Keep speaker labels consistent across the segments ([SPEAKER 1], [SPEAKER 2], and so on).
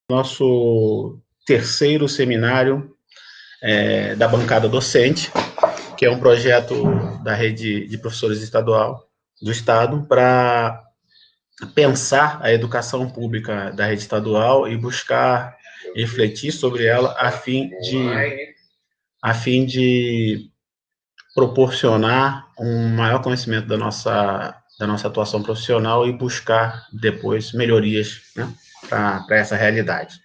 [SPEAKER 1] Nosso terceiro seminário da bancada docente, que é um projeto da rede de professores estadual do Estado para pensar a educação pública da rede estadual e buscar refletir sobre ela a fim de proporcionar um maior conhecimento da nossa atuação profissional e buscar depois melhorias, né, para essa realidade.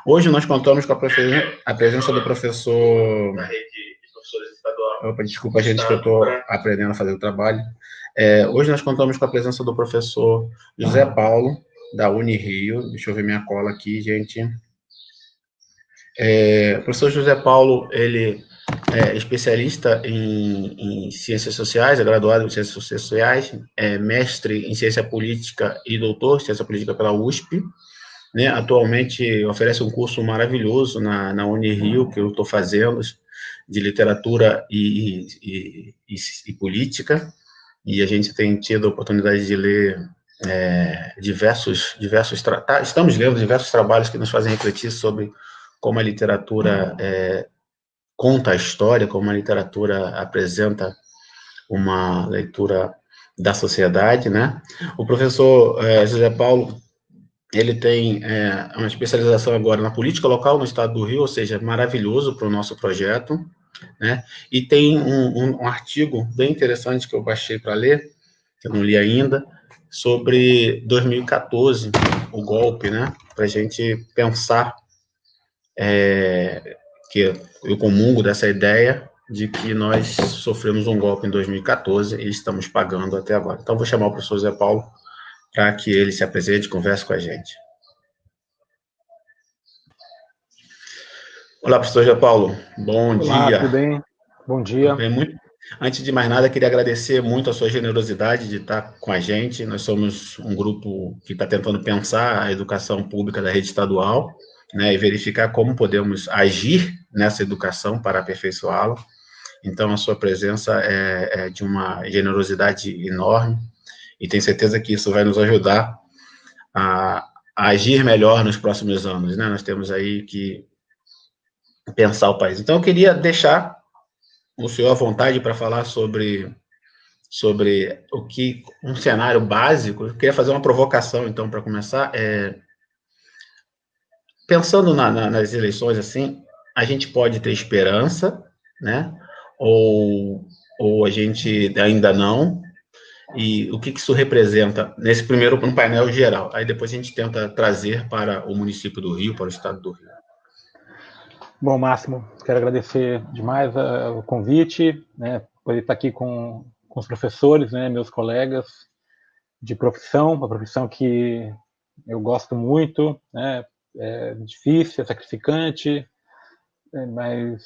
[SPEAKER 1] Hoje nós contamos com a presença do professor... Opa, desculpa, gente, que eu estou aprendendo a fazer o trabalho. Hoje nós contamos com a presença do professor José Paulo, da Unirio. Deixa eu ver minha cola aqui, gente. O professor José Paulo, ele é especialista em ciências sociais, é graduado em ciências sociais, é mestre em ciência política e doutor em ciência política pela USP, né? Atualmente oferece um curso maravilhoso na Unirio, que eu estou fazendo, de literatura e política, e a gente tem tido a oportunidade de ler estamos lendo diversos trabalhos que nos fazem refletir sobre como a literatura conta a história, como a literatura apresenta uma leitura da sociedade, né? O professor José Paulo, ele tem uma especialização agora na política local no estado do Rio, ou seja, maravilhoso para o nosso projeto, né? E tem um artigo bem interessante que eu baixei para ler, que eu não li ainda, sobre 2014, o golpe, né? Para a gente pensar que eu comungo dessa ideia de que nós sofremos um golpe em 2014 e estamos pagando até agora. Então, vou chamar o professor Zé Paulo para que ele se apresente e converse com a gente. Olá, professor Zé Paulo. Bom
[SPEAKER 2] Olá,
[SPEAKER 1] dia.
[SPEAKER 2] tudo bem? Bom dia.
[SPEAKER 1] Tudo bem? Antes de mais nada, queria agradecer muito a sua generosidade de estar com a gente. Nós somos um grupo que está tentando pensar a educação pública da rede estadual, né, e verificar como podemos agir nessa educação para aperfeiçoá-la. Então, a sua presença é de uma generosidade enorme e tenho certeza que isso vai nos ajudar a agir melhor nos próximos anos, né? Nós temos aí que pensar o país. Então, eu queria deixar o senhor à vontade para falar sobre o que um cenário básico. Eu queria fazer uma provocação, então, para começar. Pensando nas eleições, assim, a gente pode ter esperança, né? Ou a gente ainda não. E o que isso representa nesse primeiro no painel geral. Aí depois a gente tenta trazer para o município do Rio, para o estado do Rio.
[SPEAKER 2] Bom, Máximo, quero agradecer demais o convite, né, poder estar aqui com os professores, né, meus colegas de profissão, uma profissão que eu gosto muito, né, é difícil, é sacrificante, mas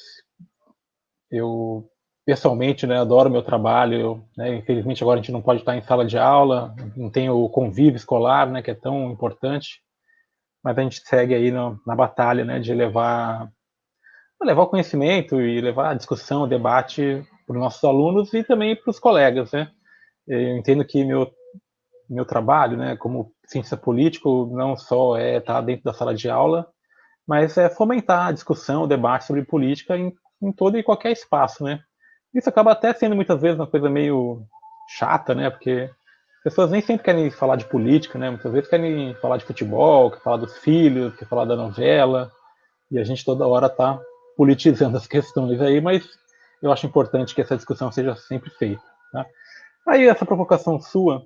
[SPEAKER 2] eu pessoalmente, né, adoro o meu trabalho, né, infelizmente agora a gente não pode estar em sala de aula, não tem o convívio escolar, né, que é tão importante, mas a gente segue aí na batalha, né, de levar o conhecimento e levar a discussão, o debate para os nossos alunos e também para os colegas, né? Eu entendo que meu trabalho, né, como cientista político, não só é estar dentro da sala de aula, mas é fomentar a discussão, o debate sobre política em todo e qualquer espaço, né? Isso acaba até sendo muitas vezes uma coisa meio chata, né? Porque as pessoas nem sempre querem falar de política, né? Muitas vezes querem falar de futebol, querem falar dos filhos, querem falar da novela, e a gente toda hora está politizando as questões aí, mas eu acho importante que essa discussão seja sempre feita. Tá? Aí essa provocação sua,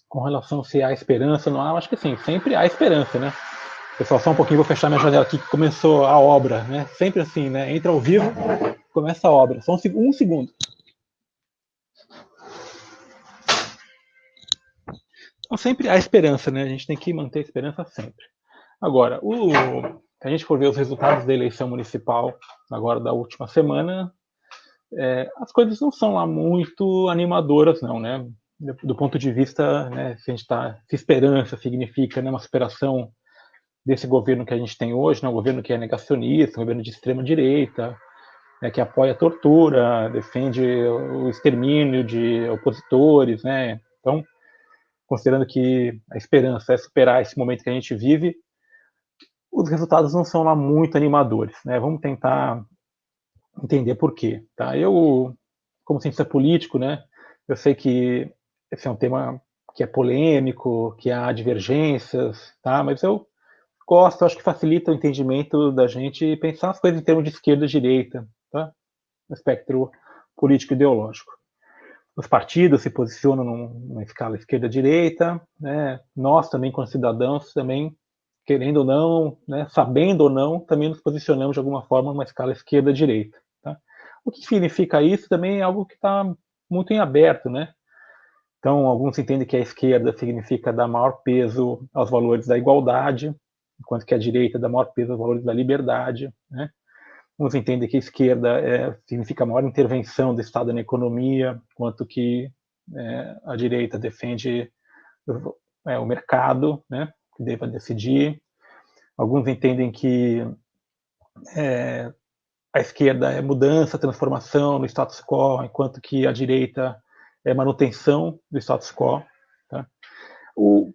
[SPEAKER 2] com relação se há esperança, não há, eu acho que sim, sempre há esperança, né? Pessoal, só um pouquinho, vou fechar minha janela aqui que começou a obra, né? Sempre assim, né? Entra ao vivo, começa a obra. Só um segundo. Então sempre há esperança, né? A gente tem que manter a esperança sempre. Agora, se a gente for ver os resultados da eleição municipal agora da última semana, as coisas não são lá muito animadoras, não, né? Do ponto de vista, né, se a gente está, se esperança significa, né, uma superação desse governo que a gente tem hoje, né, um governo que é negacionista, um governo de extrema direita, né, que apoia a tortura, defende o extermínio de opositores, né? Então, considerando que a esperança é superar esse momento que a gente vive, os resultados não são lá muito animadores, né? Vamos tentar entender por quê, tá? Eu, como cientista político, né, eu sei que esse é um tema que é polêmico, que há divergências, tá? Mas eu gosto, acho que facilita o entendimento da gente pensar as coisas em termos de esquerda e direita, tá? No espectro político-ideológico. Os partidos se posicionam numa escala esquerda-direita, né? Nós também, como cidadãos, também, querendo ou não, né, sabendo ou não, também nos posicionamos de alguma forma numa escala esquerda-direita. Tá? O que significa isso também é algo que está muito em aberto, né? Então, alguns entendem que a esquerda significa dar maior peso aos valores da igualdade, enquanto que a direita dá maior peso aos valores da liberdade, né? Uns entendem que a esquerda significa maior intervenção do Estado na economia, enquanto que a direita defende o mercado, né, que deva decidir. Alguns entendem que a esquerda é mudança, transformação no status quo, enquanto que a direita é manutenção do status quo. Tá?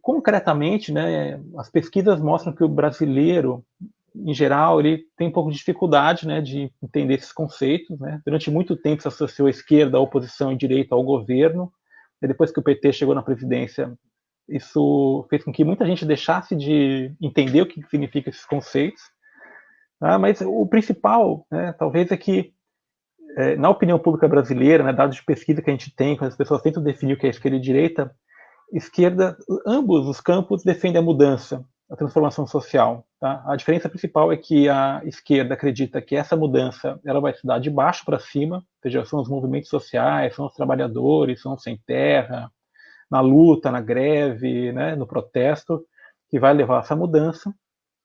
[SPEAKER 2] Concretamente, né, as pesquisas mostram que o brasileiro, em geral, ele tem um pouco de dificuldade, né, de entender esses conceitos. Né? Durante muito tempo se associou a esquerda, a oposição e direita ao governo. E depois que o PT chegou na presidência, isso fez com que muita gente deixasse de entender o que significam esses conceitos. Tá? Mas o principal, né, talvez, é que, na opinião pública brasileira, né, dados de pesquisa que a gente tem, quando as pessoas tentam definir o que é esquerda e direita, esquerda, ambos os campos defendem a mudança, a transformação social. Tá? A diferença principal é que a esquerda acredita que essa mudança ela vai se dar de baixo para cima, ou seja, são os movimentos sociais, são os trabalhadores, são os sem terra, na luta, na greve, né, no protesto, que vai levar a essa mudança,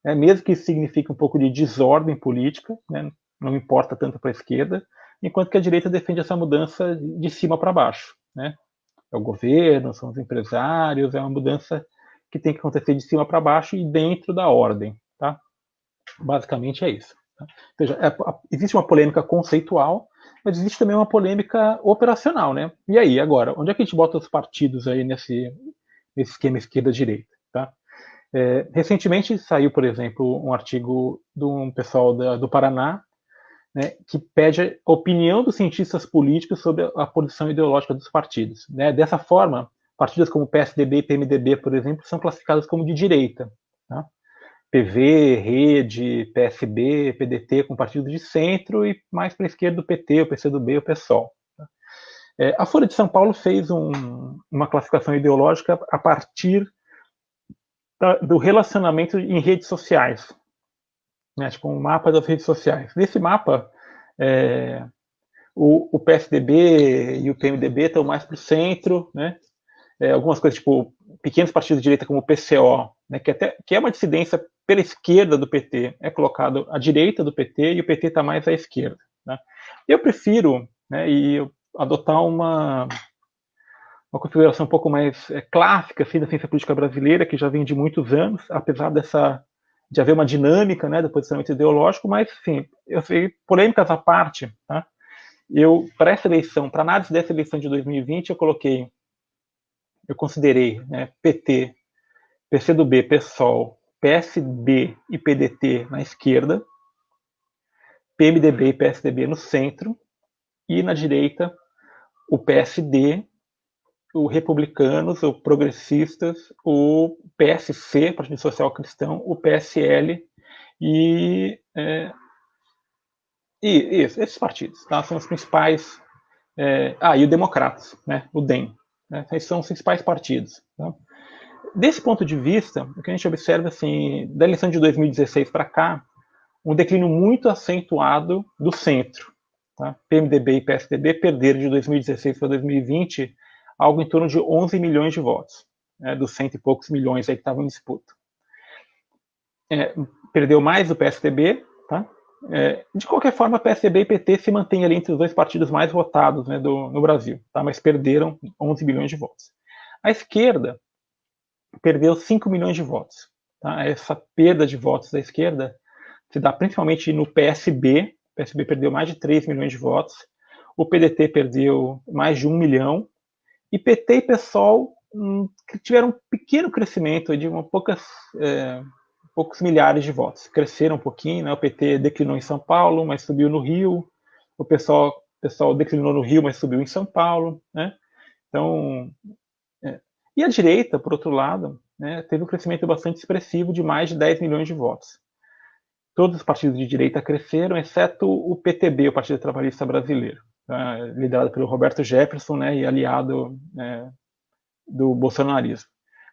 [SPEAKER 2] né, mesmo que isso signifique um pouco de desordem política, né, não importa tanto para a esquerda, enquanto que a direita defende essa mudança de cima para baixo. Né? É o governo, são os empresários, é uma mudança que tem que acontecer de cima para baixo e dentro da ordem. Tá? Basicamente é isso. Tá? Ou seja, existe uma polêmica conceitual, mas existe também uma polêmica operacional. Né? E aí, agora, onde é que a gente bota os partidos aí nesse esquema esquerda-direita? Tá? Recentemente saiu, por exemplo, um artigo de um pessoal do Paraná, né, que pede a opinião dos cientistas políticos sobre a posição ideológica dos partidos. Né? Dessa forma, partidos como PSDB e PMDB, por exemplo, são classificados como de direita. Tá? PV, Rede, PSB, PDT com partidos de centro e mais para a esquerda do PT, o PCdoB e o PSOL. Tá? A Folha de São Paulo fez uma classificação ideológica a partir do relacionamento em redes sociais. Né, tipo um mapa das redes sociais. Nesse mapa, o PSDB e o PMDB estão mais para o centro, né? Algumas coisas tipo pequenos partidos de direita como o PCO, né, que é uma dissidência pela esquerda do PT, é colocado à direita do PT e o PT está mais à esquerda. Né? Eu prefiro, né, adotar uma configuração um pouco mais clássica assim, da ciência política brasileira, que já vem de muitos anos, apesar de haver uma dinâmica, né, do posicionamento ideológico, mas, sim, eu sei, polêmicas à parte, tá? Para essa eleição, para análise dessa eleição de 2020, eu considerei, né, PT, PCdoB, PSOL, PSB e PDT na esquerda, PMDB e PSDB no centro, e na direita, o PSD, o Republicanos, o Progressistas, o PSC, Partido Social Cristão, o PSL e esses partidos, tá? São os principais. E o Democratas, né? O DEM. Né? Esses são os principais partidos. Tá? Desse ponto de vista, o que a gente observa, assim, da eleição de 2016 para cá, um declínio muito acentuado do centro. Tá? PMDB e PSDB perderam de 2016 para 2020 algo em torno de 11 milhões de votos, né, dos cento e poucos milhões aí que estavam em disputa. Perdeu mais o PSDB, tá? De qualquer forma, PSDB e PT se mantêm ali entre os dois partidos mais votados, né, no Brasil, tá? Mas perderam 11 milhões de votos. A esquerda perdeu 5 milhões de votos. Tá? Essa perda de votos da esquerda se dá principalmente no PSB. O PSB perdeu mais de 3 milhões de votos. O PDT perdeu mais de 1 milhão. E PT e PSOL tiveram um pequeno crescimento de poucas poucos milhares de votos. Cresceram um pouquinho, né? O PT declinou em São Paulo, mas subiu no Rio. O pessoal declinou no Rio, mas subiu em São Paulo, né? Então, e a direita, por outro lado, né, teve um crescimento bastante expressivo de mais de 10 milhões de votos. Todos os partidos de direita cresceram, exceto o PTB, o Partido Trabalhista Brasileiro, tá? Liderado pelo Roberto Jefferson, né, e aliado do bolsonarismo.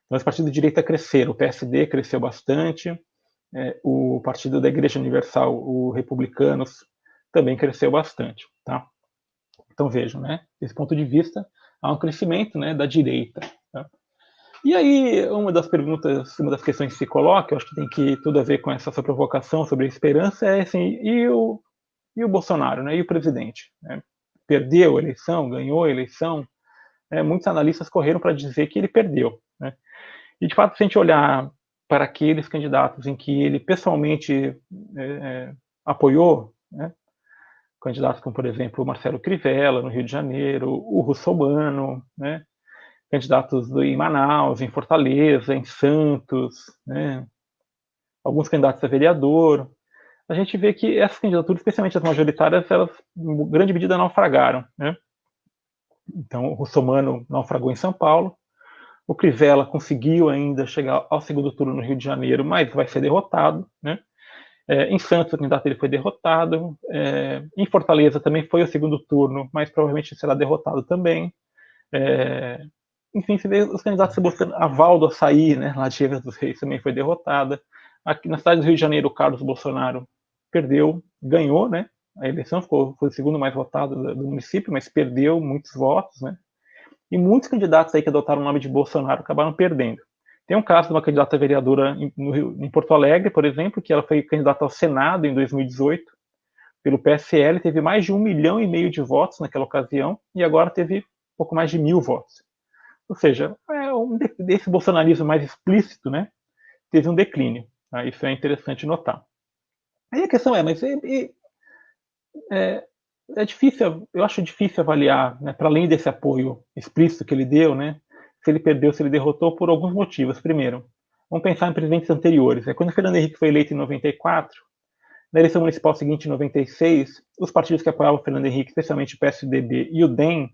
[SPEAKER 2] Então, os partidos de direita cresceram, o PSD cresceu bastante, o Partido da Igreja Universal, o Republicanos, também cresceu bastante. Tá? Então, vejam, né, desse ponto de vista, há um crescimento, né, da direita. Tá? E aí, uma das questões que se coloca, eu acho que tem tudo a ver com essa sua provocação sobre a esperança, é assim, e o Bolsonaro, né, e o presidente? Né? Perdeu a eleição, ganhou a eleição? Muitos analistas correram para dizer que ele perdeu. Né? E, de fato, se a gente olhar para aqueles candidatos em que ele pessoalmente apoiou, né? Candidatos como, por exemplo, o Marcelo Crivella, no Rio de Janeiro, o Russomano, né? Candidatos em Manaus, em Fortaleza, em Santos, né? Alguns candidatos a vereador. A gente vê que essas candidaturas, especialmente as majoritárias, elas, em grande medida, naufragaram. Né? Então, o Russomano naufragou em São Paulo, o Crivella conseguiu ainda chegar ao segundo turno no Rio de Janeiro, mas vai ser derrotado. Né? Em Santos, o candidato ele foi derrotado. Em Fortaleza também foi o segundo turno, mas provavelmente será derrotado também. Enfim, você vê os candidatos se buscando. A Val do Açaí, né, lá de Angra dos Reis, também foi derrotada. Aqui na cidade do Rio de Janeiro, o Carlos Bolsonaro perdeu, ganhou, né? A eleição foi o segundo mais votado do município, mas perdeu muitos votos, né? E muitos candidatos aí que adotaram o nome de Bolsonaro acabaram perdendo. Tem um caso de uma candidata vereadora em Porto Alegre, por exemplo, que ela foi candidata ao Senado em 2018 pelo PSL, teve mais de 1,5 milhão de votos naquela ocasião e agora teve pouco mais de 1.000 votos. Ou seja, desse bolsonarismo mais explícito, né, teve um declínio. Tá? Isso é interessante notar. Aí a questão mas é difícil, eu acho difícil avaliar, né, para além desse apoio explícito que ele deu, né, se ele perdeu, se ele derrotou, por alguns motivos. Primeiro, vamos pensar em presidentes anteriores. Quando o Fernando Henrique foi eleito em 94, na eleição municipal seguinte, em 96, os partidos que apoiavam o Fernando Henrique, especialmente o PSDB e o DEM,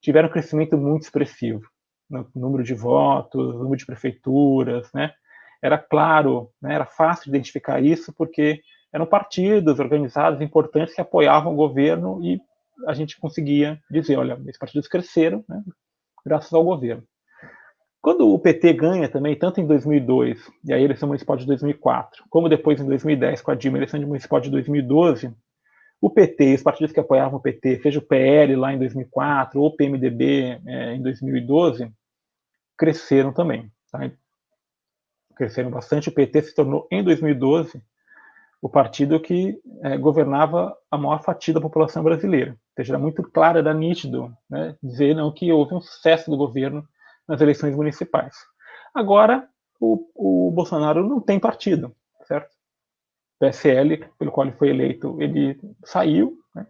[SPEAKER 2] tiveram um crescimento muito expressivo no número de votos, no número de prefeituras, né? Era claro, né, era fácil identificar isso, porque eram partidos organizados importantes que apoiavam o governo e a gente conseguia dizer, olha, esses partidos cresceram, né, graças ao governo. Quando o PT ganha também, tanto em 2002 e a eleição municipal de 2004, como depois em 2010 com a Dilma, a eleição municipal de 2012, o PT, os partidos que apoiavam o PT, seja o PL lá em 2004 ou o PMDB em 2012, cresceram também. Tá? Cresceram bastante. O PT se tornou, em 2012, o partido que governava a maior fatia da população brasileira. Ou seja, era muito claro, era nítido, né, dizer não, que houve um sucesso do governo nas eleições municipais. Agora, o Bolsonaro não tem partido, certo? O PSL, pelo qual ele foi eleito, ele saiu, né?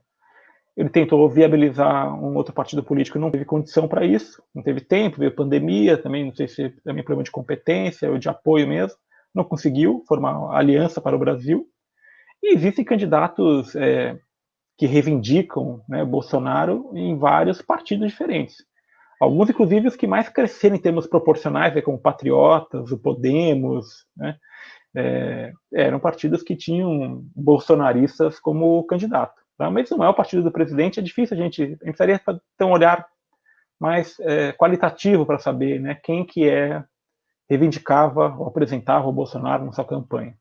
[SPEAKER 2] Ele tentou viabilizar um outro partido político, não teve condição para isso, não teve tempo, veio pandemia, também não sei se também problema de competência ou de apoio mesmo, não conseguiu formar uma aliança para o Brasil. E existem candidatos que reivindicam, né, Bolsonaro em vários partidos diferentes. Alguns, inclusive, os que mais cresceram em termos proporcionais, como o Patriotas, o Podemos, né, eram partidos que tinham bolsonaristas como candidato. Tá? Mas não é o partido do presidente, é difícil a gente precisaria ter um olhar mais qualitativo para saber, né, quem que reivindicava ou apresentava o Bolsonaro na sua campanha.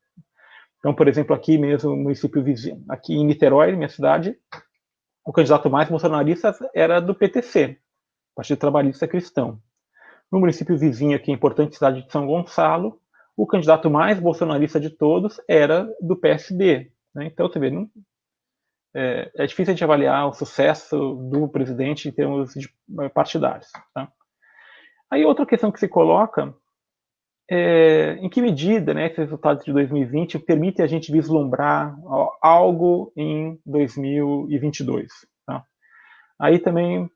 [SPEAKER 2] Então, por exemplo, aqui mesmo, no município vizinho, aqui em Niterói, minha cidade, o candidato mais bolsonarista era do PTC, Partido Trabalhista Cristão. No município vizinho, aqui, importante cidade de São Gonçalo, o candidato mais bolsonarista de todos era do PSD. Né? Então, você vê, é difícil a gente avaliar o sucesso do presidente em termos de partidários. Tá? Aí, outra questão que se coloca em que medida, né, esses resultados de 2020 permitem a gente vislumbrar algo em 2022? Tá? Aí também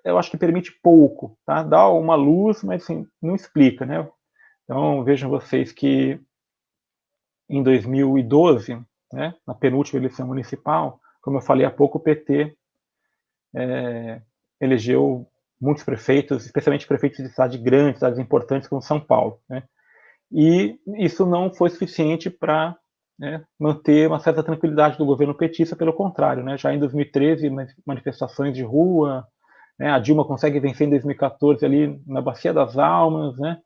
[SPEAKER 2] eu acho que permite pouco, tá? Dá uma luz, mas assim, não explica, né? Então vejam vocês que em 2012, né, na penúltima eleição municipal, como eu falei há pouco, o PT elegeu muitos prefeitos, especialmente prefeitos de cidades grandes, cidades importantes como São Paulo, né? E isso não foi suficiente para, né, manter uma certa tranquilidade do governo petista, pelo contrário, né? Já em 2013, manifestações de rua, né, a Dilma consegue vencer em 2014 ali na Bacia das Almas, né?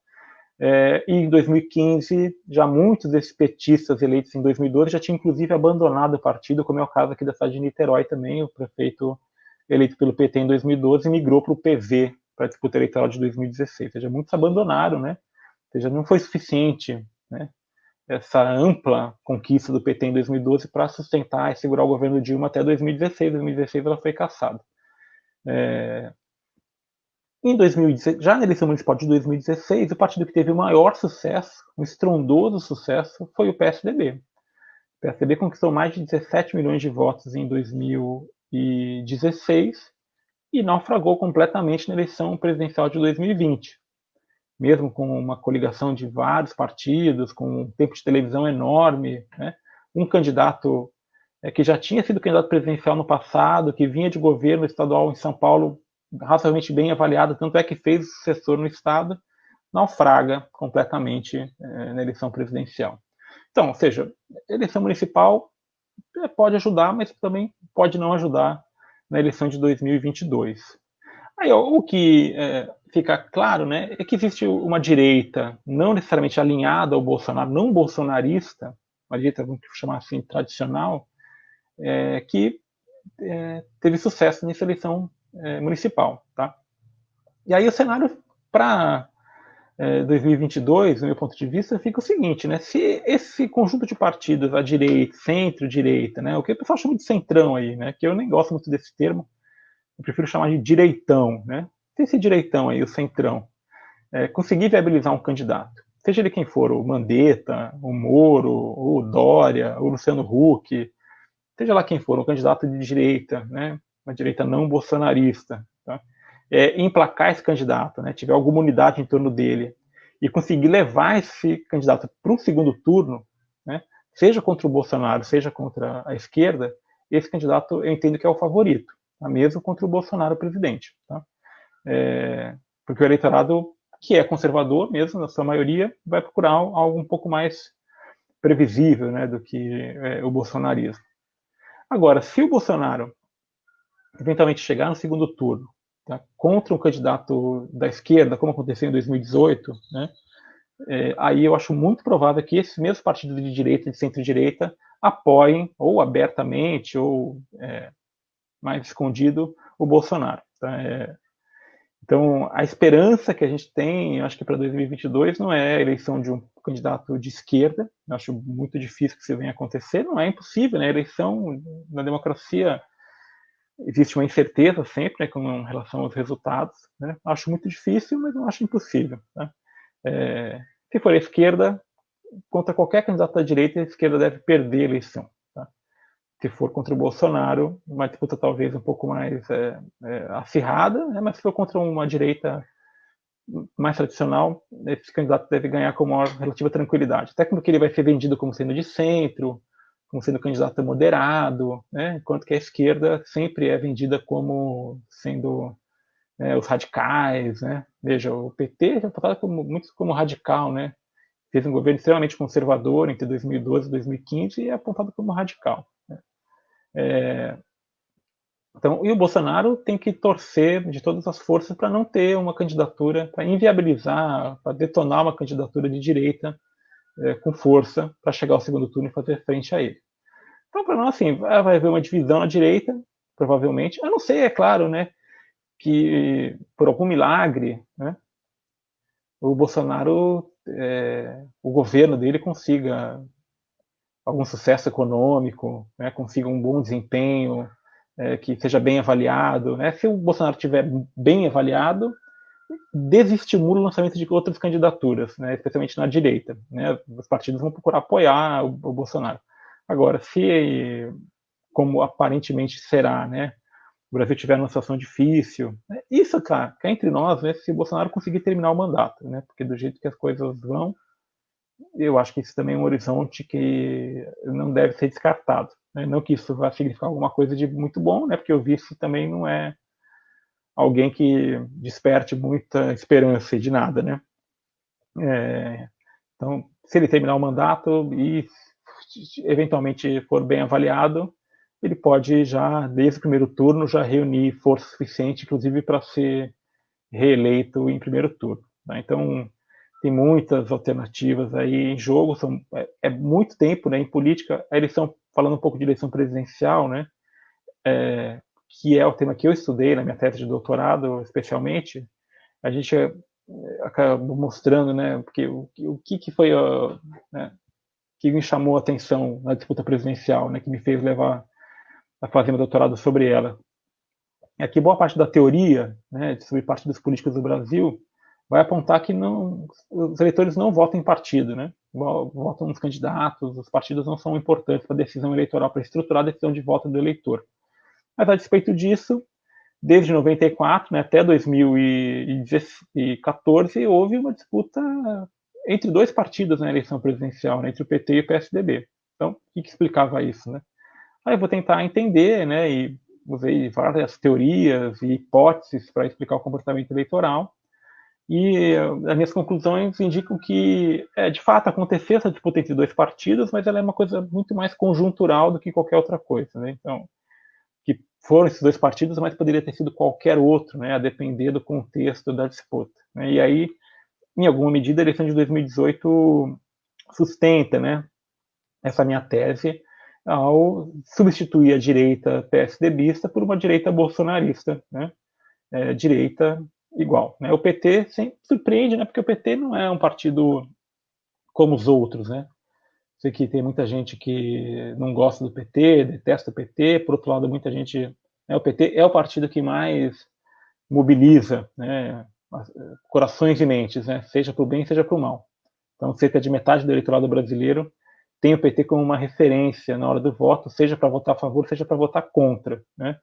[SPEAKER 2] E em 2015, já muitos desses petistas eleitos em 2012 já tinham inclusive abandonado o partido, como é o caso aqui da cidade de Niterói também, o prefeito eleito pelo PT em 2012 migrou para o PV, para a disputa eleitoral de 2016. Ou seja, muitos abandonaram, né? Ou seja, não foi suficiente, né, essa ampla conquista do PT em 2012 para sustentar e segurar o governo Dilma até 2016. Em 2016 ela foi cassada. Em 2016, já na eleição municipal de 2016, o partido que teve o maior sucesso, um estrondoso sucesso, foi o PSDB. O PSDB conquistou mais de 17 milhões de votos em 2016 e naufragou completamente na eleição presidencial de 2020. Mesmo com uma coligação de vários partidos, com um tempo de televisão enorme, né? Um candidato que já tinha sido candidato presidencial no passado, que vinha de governo estadual em São Paulo, razoavelmente bem avaliado, tanto é que fez o sucessor no estado, naufraga completamente na eleição presidencial. Então, ou seja, eleição municipal pode ajudar, mas também pode não ajudar na eleição de 2022. Aí, ó, o que fica claro, né, é que existe uma direita não necessariamente alinhada ao Bolsonaro, não bolsonarista, uma direita, vamos chamar assim, tradicional, que teve sucesso nessa eleição municipal. Tá? E aí o cenário para 2022, do meu ponto de vista, fica o seguinte, né? Se esse conjunto de partidos, a direita, centro-direita, né, o que o pessoal chama de centrão aí, né, que eu nem gosto muito desse termo, eu prefiro chamar de direitão, né? Se esse direitão aí, o centrão, conseguir viabilizar um candidato, seja ele quem for, o Mandetta, o Moro, o Dória, o Luciano Huck, seja lá quem for, um candidato de direita, né, uma direita não bolsonarista, tá? Emplacar esse candidato, né, tiver alguma unidade em torno dele e conseguir levar esse candidato para um segundo turno, né, seja contra o Bolsonaro, seja contra a esquerda, esse candidato eu entendo que é o favorito, tá? Mesmo contra o Bolsonaro presidente. Tá? Porque o eleitorado, que é conservador mesmo, na sua maioria, vai procurar algo um pouco mais previsível, né, do que o bolsonarismo. Agora, se o Bolsonaro eventualmente chegar no segundo turno, tá, contra um candidato da esquerda, como aconteceu em 2018, né, aí eu acho muito provável que esses mesmos partidos de direita, de centro-direita, apoiem, ou abertamente, ou mais escondido, o Bolsonaro. Tá? Então, a esperança que a gente tem, eu acho que para 2022, não é a eleição de um candidato de esquerda, eu acho muito difícil que isso venha a acontecer, não é impossível, né? A eleição na democracia existe uma incerteza sempre, né, com relação aos resultados, né? Acho muito difícil, mas não acho impossível. Tá? Se for a esquerda, contra qualquer candidato da direita, a esquerda deve perder a eleição. Tá? Se for contra o Bolsonaro, uma disputa talvez um pouco mais acirrada, né? Mas se for contra uma direita mais tradicional, esse candidato deve ganhar com maior relativa tranquilidade. Até porque ele vai ser vendido como sendo de centro, como sendo candidato moderado, né? Enquanto que a esquerda sempre é vendida como sendo os radicais, né? Veja, o PT é apontado muito como radical, né? Fez um governo extremamente conservador entre 2012 e 2015 e é apontado como radical. Né? Então, e o Bolsonaro tem que torcer de todas as forças para não ter uma candidatura, para inviabilizar, para detonar uma candidatura de direita com força para chegar ao segundo turno e fazer frente a ele. Então, para nós, assim, vai haver uma divisão na direita, provavelmente. Eu não sei, é claro, né, que por algum milagre, né, o Bolsonaro, o governo dele consiga algum sucesso econômico, né, consiga um bom desempenho, que seja bem avaliado. Né? Se o Bolsonaro estiver bem avaliado, desestimula o lançamento de outras candidaturas, né, especialmente na direita. Né? Os partidos vão procurar apoiar o Bolsonaro. Agora, se, como aparentemente será, né, o Brasil tiver numa situação difícil, né, isso, cara, cá entre nós, né, se o Bolsonaro conseguir terminar o mandato, né, porque do jeito que as coisas vão, eu acho que isso também é um horizonte que não deve ser descartado, né? Não que isso vá significar alguma coisa de muito bom, né? Porque o vice também não é alguém que desperte muita esperança de nada, né? Então, se ele terminar o mandato e eventualmente for bem avaliado, ele pode já, desde o primeiro turno, já reunir força suficiente, inclusive para ser reeleito em primeiro turno. Tá? Então, tem muitas alternativas aí em jogo, é muito tempo, né, em política, a eleição, falando um pouco de eleição presidencial, né, que é o tema que eu estudei na minha tese de doutorado, especialmente, a gente acabou mostrando, né, porque o que foi, né, que me chamou a atenção na disputa presidencial, né, que me fez levar a fazer meu doutorado sobre ela. É que boa parte da teoria, né, sobre partidos políticos do Brasil vai apontar que não, os eleitores não votam em partido, né? Votam nos candidatos, os partidos não são importantes para a decisão eleitoral, para estruturar a decisão de voto do eleitor. Mas a despeito disso, desde 94, né, até 2014, houve uma disputa entre dois partidos na eleição presidencial, né, entre o PT e o PSDB. Então, o que explicava isso, né? Aí eu vou tentar entender, né, e usei várias teorias e hipóteses para explicar o comportamento eleitoral. E as minhas conclusões indicam que, de fato, aconteceu essa disputa entre dois partidos, mas ela é uma coisa muito mais conjuntural do que qualquer outra coisa, né? Então, que foram esses dois partidos, mas poderia ter sido qualquer outro, né, a depender do contexto da disputa, né? E aí, em alguma medida, a eleição de 2018 sustenta, né, essa minha tese ao substituir a direita PSDBista por uma direita bolsonarista, né? Direita igual, né? O PT sempre surpreende, né? Porque o PT não é um partido como os outros, né? Sei que tem muita gente que não gosta do PT, detesta o PT. Por outro lado, muita gente, né, o PT é o partido que mais mobiliza, né, corações e mentes, né? Seja para o bem, seja para o mal. Então, cerca de metade do eleitorado brasileiro tem o PT como uma referência na hora do voto, seja para votar a favor, seja para votar contra, né?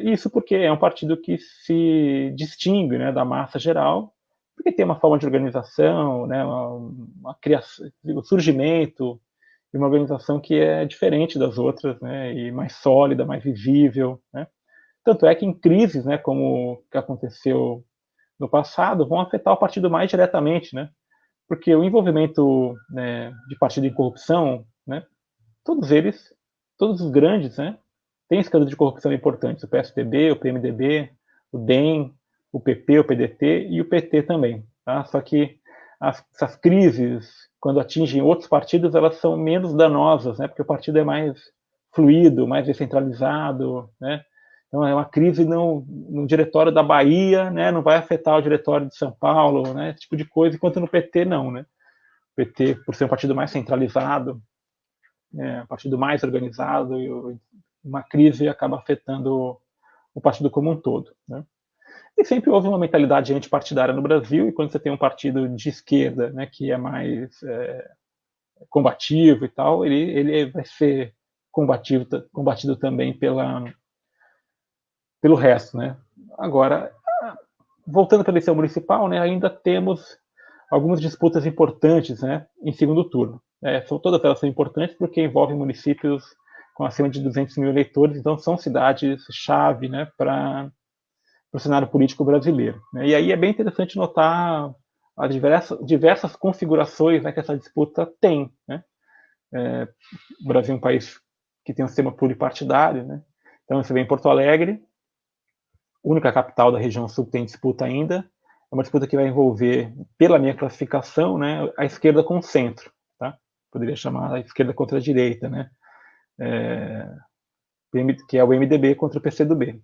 [SPEAKER 2] Isso porque é um partido que se distingue, né, da massa geral, porque tem uma forma de organização, né, uma criação, o surgimento de uma organização que é diferente das outras, né, e mais sólida, mais visível, né? Tanto é que em crises, né, como que aconteceu no passado, vão afetar o partido mais diretamente, né? Porque o envolvimento, né, de partido em corrupção, né, todos eles, todos os grandes, né, têm escândalos de corrupção importantes, o PSDB, o PMDB, o DEM, o PP, o PDT e o PT também, tá? Só que essas crises, quando atingem outros partidos, elas são menos danosas, né, porque o partido é mais fluido, mais descentralizado, né? Então é uma crise no diretório da Bahia, né, não vai afetar o diretório de São Paulo, né, esse tipo de coisa, enquanto no PT não, né? O PT, por ser um partido mais centralizado, um partido mais organizado, e uma crise acaba afetando o partido como um todo, né? E sempre houve uma mentalidade antipartidária no Brasil, e quando você tem um partido de esquerda, né, que é mais combativo e tal, ele vai ser combatido também pelo resto, né? Agora, voltando para a eleição municipal, né, ainda temos algumas disputas importantes, né, em segundo turno. Todas elas são importantes porque envolvem municípios com acima de 200 mil eleitores, então são cidades-chave, né, para o cenário político brasileiro, né? E aí é bem interessante notar as diversas configurações, né, que essa disputa tem, né? O Brasil é um país que tem um sistema pluripartidário, né? Então você vê em Porto Alegre, única capital da região sul que tem disputa ainda, é uma disputa que vai envolver, pela minha classificação, né, a esquerda com o centro, tá? Poderia chamar a esquerda contra a direita, né? Que é o MDB contra o PCdoB.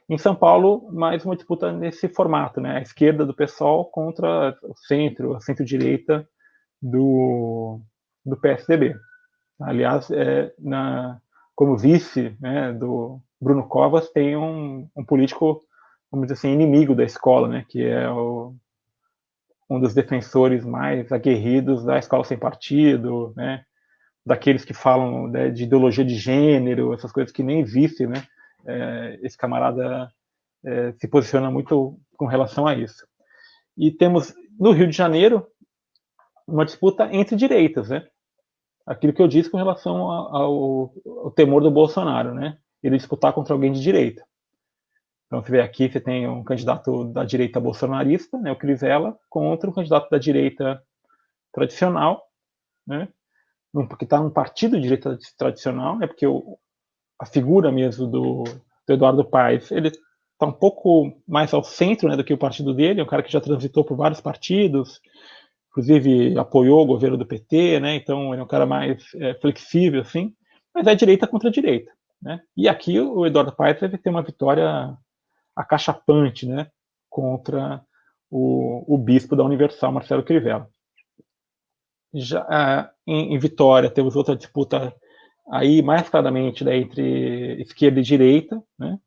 [SPEAKER 2] Em São Paulo, mais uma disputa nesse formato, né? A esquerda do PSOL contra o centro, a centro-direita do PSDB. Aliás, como vice, né, do Bruno Covas, tem um político, vamos dizer assim, inimigo da escola, né, que é um dos defensores mais aguerridos da escola sem partido, né, daqueles que falam, né, de ideologia de gênero, essas coisas que nem existem, né? Esse camarada se posiciona muito com relação a isso. E temos no Rio de Janeiro uma disputa entre direitas, né? Aquilo que eu disse com relação ao temor do Bolsonaro, né? Ele disputar contra alguém de direita. Então, você vê aqui, você tem um candidato da direita bolsonarista, né, o Crivella, contra um candidato da direita tradicional, né? Porque está num partido de direita tradicional, né? Porque a figura mesmo do Eduardo Paes, ele está um pouco mais ao centro, né, do que o partido dele, é um cara que já transitou por vários partidos, inclusive apoiou o governo do PT, né? Então ele é um cara mais flexível, assim, mas é direita contra direita, né? E aqui o Eduardo Paes deve ter uma vitória acachapante, né? Contra o bispo da Universal, Marcelo Crivella. Já em Vitória temos outra disputa aí mais claramente, né, entre esquerda e direita, né?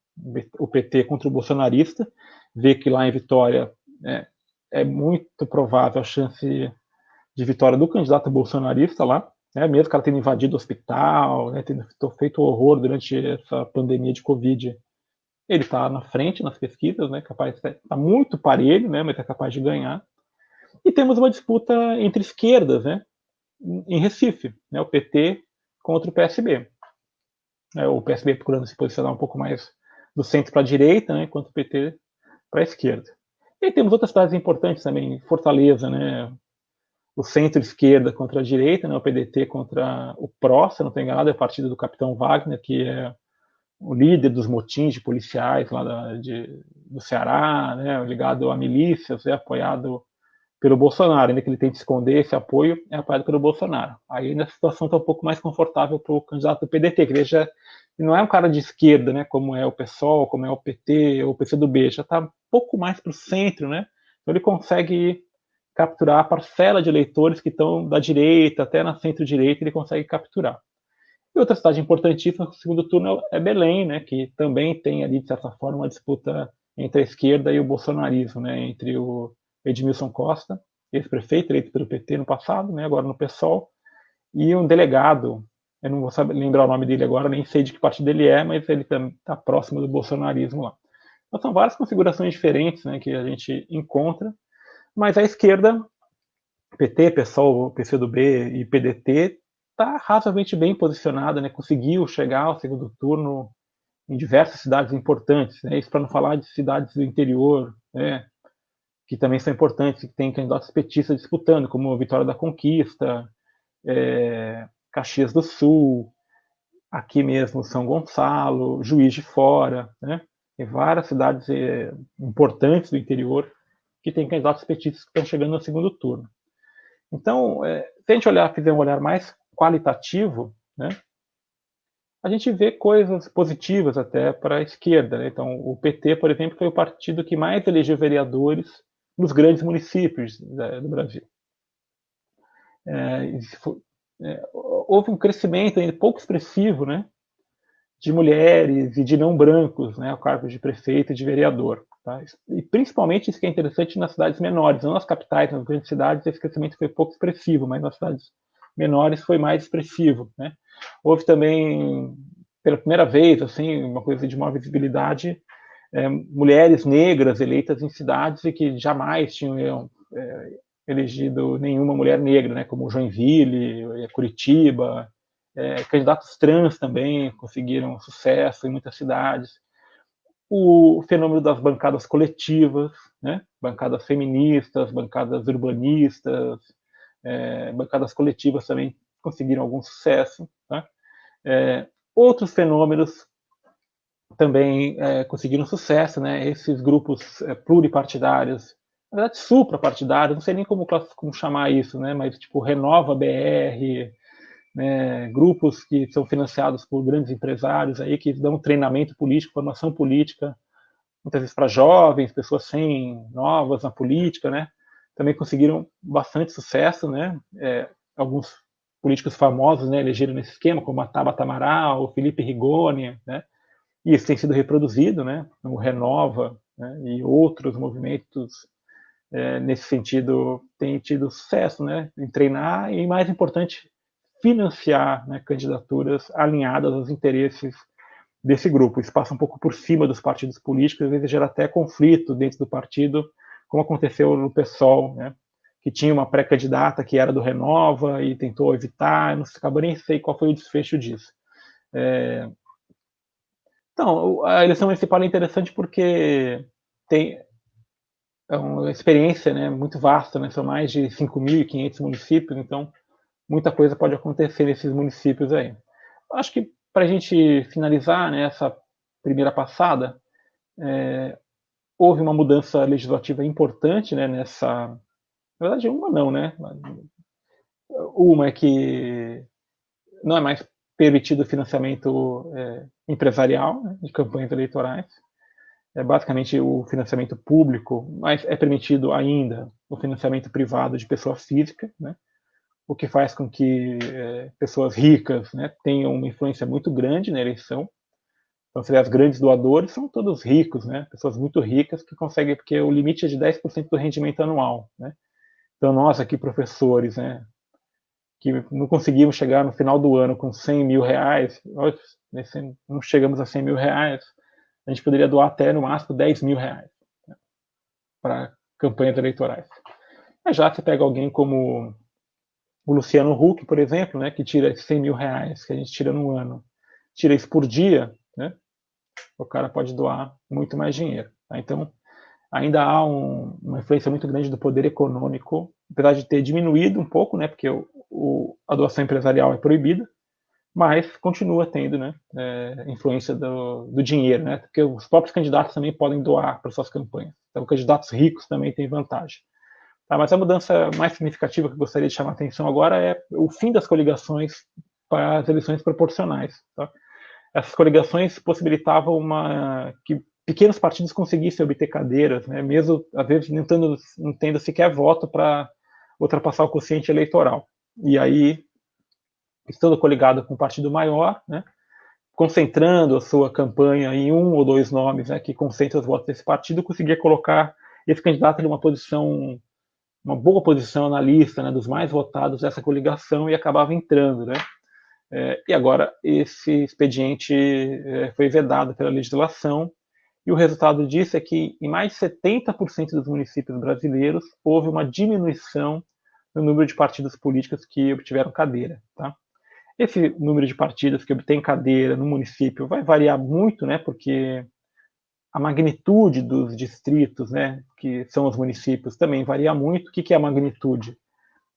[SPEAKER 2] O PT contra o bolsonarista. Vê que lá em Vitória é muito provável a chance de vitória do candidato bolsonarista lá, né? Mesmo que ela tenha invadido o hospital, né, tendo feito horror durante essa pandemia de Covid, ele está na frente nas pesquisas, né? Capaz, está muito parelho, né? Mas é capaz de ganhar. E temos uma disputa entre esquerdas, né? Em Recife, né? O PT contra o PSB. O PSB procurando se posicionar um pouco mais do centro para a direita, né? Enquanto o PT para a esquerda. E aí temos outras cidades importantes também, Fortaleza, né? O centro-esquerda contra a direita, né? O PDT contra o PRO, se não estou enganado, é o partido do Capitão Wagner, que é o líder dos motins de policiais lá do Ceará, né? Ligado a milícias, é apoiado pelo Bolsonaro, ainda que ele tente esconder esse apoio, é apoiado pelo Bolsonaro. Aí ainda a situação está um pouco mais confortável para o candidato do PDT, que veja, não é um cara de esquerda, né, como é o PSOL, como é o PT ou o PCdoB, já está um pouco mais para o centro, né? Então ele consegue capturar a parcela de eleitores que estão da direita, até na centro-direita, ele consegue capturar. E outra cidade importantíssima no segundo turno é Belém, né, que também tem ali, de certa forma, uma disputa entre a esquerda e o bolsonarismo, né, entre o Edmilson Costa, ex-prefeito eleito pelo PT no passado, né, agora no PSOL, e um delegado, eu não vou saber lembrar o nome dele agora, nem sei de que partido ele é, mas ele está próximo do bolsonarismo lá. Então são várias configurações diferentes, né, que a gente encontra, mas a esquerda, PT, PSOL, PCdoB e PDT, está razoavelmente bem posicionada, né, conseguiu chegar ao segundo turno em diversas cidades importantes, né, isso para não falar de cidades do interior, né, que também são importantes, que tem candidatos petistas disputando, como Vitória da Conquista, Caxias do Sul, aqui mesmo São Gonçalo, Juiz de Fora, né? Tem várias cidades importantes do interior que têm candidatos petistas que estão chegando no segundo turno. Então, se a gente fizer um olhar mais qualitativo, né, a gente vê coisas positivas até para a esquerda, né? Então, o PT, por exemplo, foi o partido que mais elegeu vereadores nos grandes municípios do Brasil. Houve um crescimento ainda pouco expressivo, né, de mulheres e de não brancos, né, ao cargo de prefeito e de vereador. Tá? E principalmente isso que é interessante nas cidades menores, não nas capitais, nas grandes cidades, esse crescimento foi pouco expressivo, mas nas cidades menores foi mais expressivo. Né? Houve também, pela primeira vez, assim, uma coisa de maior visibilidade, mulheres negras eleitas em cidades e que jamais tinham elegido nenhuma mulher negra, né, como Joinville, Curitiba, candidatos trans também conseguiram sucesso em muitas cidades. O fenômeno das bancadas coletivas, né, bancadas feministas, bancadas urbanistas, bancadas coletivas também conseguiram algum sucesso. Tá? Outros fenômenos também conseguiram sucesso, né, esses grupos pluripartidários, na verdade suprapartidários, não sei nem como chamar isso, né, mas tipo Renova BR, né, grupos que são financiados por grandes empresários aí que dão treinamento político, formação política, muitas vezes para jovens, pessoas novas na política, né, também conseguiram bastante sucesso, né, alguns políticos famosos, né, elegeram nesse esquema, como a Tabata Amaral, o Felipe Rigoni, né, e isso tem sido reproduzido, né, no Renova, né, e outros movimentos nesse sentido têm tido sucesso, né, em treinar e, mais importante, financiar, né, candidaturas alinhadas aos interesses desse grupo. Isso passa um pouco por cima dos partidos políticos, às vezes gera até conflito dentro do partido, como aconteceu no PSOL, né, que tinha uma pré-candidata que era do Renova e tentou evitar, não acabou nem sei qual foi o desfecho disso. Então, a eleição municipal é interessante porque tem uma experiência, né, muito vasta, né, são mais de 5.500 municípios, então muita coisa pode acontecer nesses municípios aí. Acho que para a gente finalizar, né, essa primeira passada, houve uma mudança legislativa importante, né, nessa... Na verdade, uma não, né? Uma é que não é mais permitido o financiamento empresarial, né, de campanhas eleitorais. É basicamente o financiamento público, mas é permitido ainda o financiamento privado de pessoa física, né? O que faz com que pessoas ricas, né, tenham uma influência muito grande na eleição. Então, os grandes doadores são todos ricos, né? Pessoas muito ricas que conseguem, porque o limite é de 10% do rendimento anual, né? Então, nós aqui, professores, né, que não conseguimos chegar no final do ano com 100 mil reais, não chegamos a 100 mil reais, a gente poderia doar até, no máximo, 10 mil reais, né, para campanhas eleitorais. Mas já você pega alguém como o Luciano Huck, por exemplo, né, que tira 100 mil reais que a gente tira no ano, tira isso por dia, né, o cara pode doar muito mais dinheiro. Tá? Então, ainda há uma influência muito grande do poder econômico, apesar de ter diminuído um pouco, né, porque a doação empresarial é proibida, mas continua tendo, né, influência do dinheiro, né, porque os próprios candidatos também podem doar para suas campanhas. Então, candidatos ricos também têm vantagem. Tá, mas a mudança mais significativa que eu gostaria de chamar a atenção agora é o fim das coligações para as eleições proporcionais. Tá? Essas coligações possibilitavam que pequenos partidos conseguissem obter cadeiras, né, mesmo, às vezes, não tendo sequer voto para ultrapassar o quociente eleitoral. E aí, estando coligado com um partido maior, né, concentrando a sua campanha em um ou dois nomes, né, que concentram os votos desse partido, conseguia colocar esse candidato numa posição, uma boa posição na lista, né, dos mais votados dessa coligação, e acabava entrando, né? E agora esse expediente foi vedado pela legislação, e o resultado disso é que em mais de 70% dos municípios brasileiros houve uma diminuição no número de partidos políticos que obtiveram cadeira. Tá? Esse número de partidos que obtém cadeira no município vai variar muito, né, porque a magnitude dos distritos, né, que são os municípios, também varia muito. O que é a magnitude?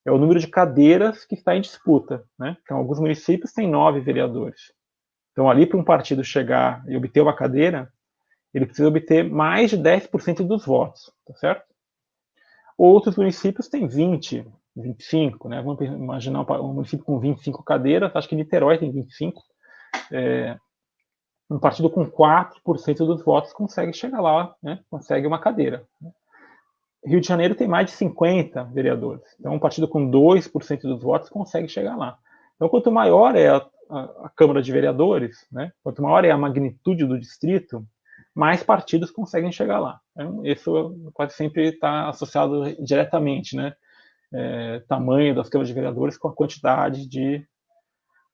[SPEAKER 2] É o número de cadeiras que está em disputa. Né? Então, alguns municípios têm 9 vereadores. Então, ali, para um partido chegar e obter uma cadeira, ele precisa obter mais de 10% dos votos, tá certo? Outros municípios têm 20, 25, né? Vamos imaginar um município com 25 cadeiras, acho que Niterói tem 25. Um partido com 4% dos votos consegue chegar lá, né? Consegue uma cadeira. Rio de Janeiro tem mais de 50 vereadores. Então, um partido com 2% dos votos consegue chegar lá. Então, quanto maior é a Câmara de Vereadores, né? Quanto maior é a magnitude do distrito, mais partidos conseguem chegar lá. Então, isso quase sempre está associado diretamente, né? Tamanho das câmaras de vereadores com a quantidade de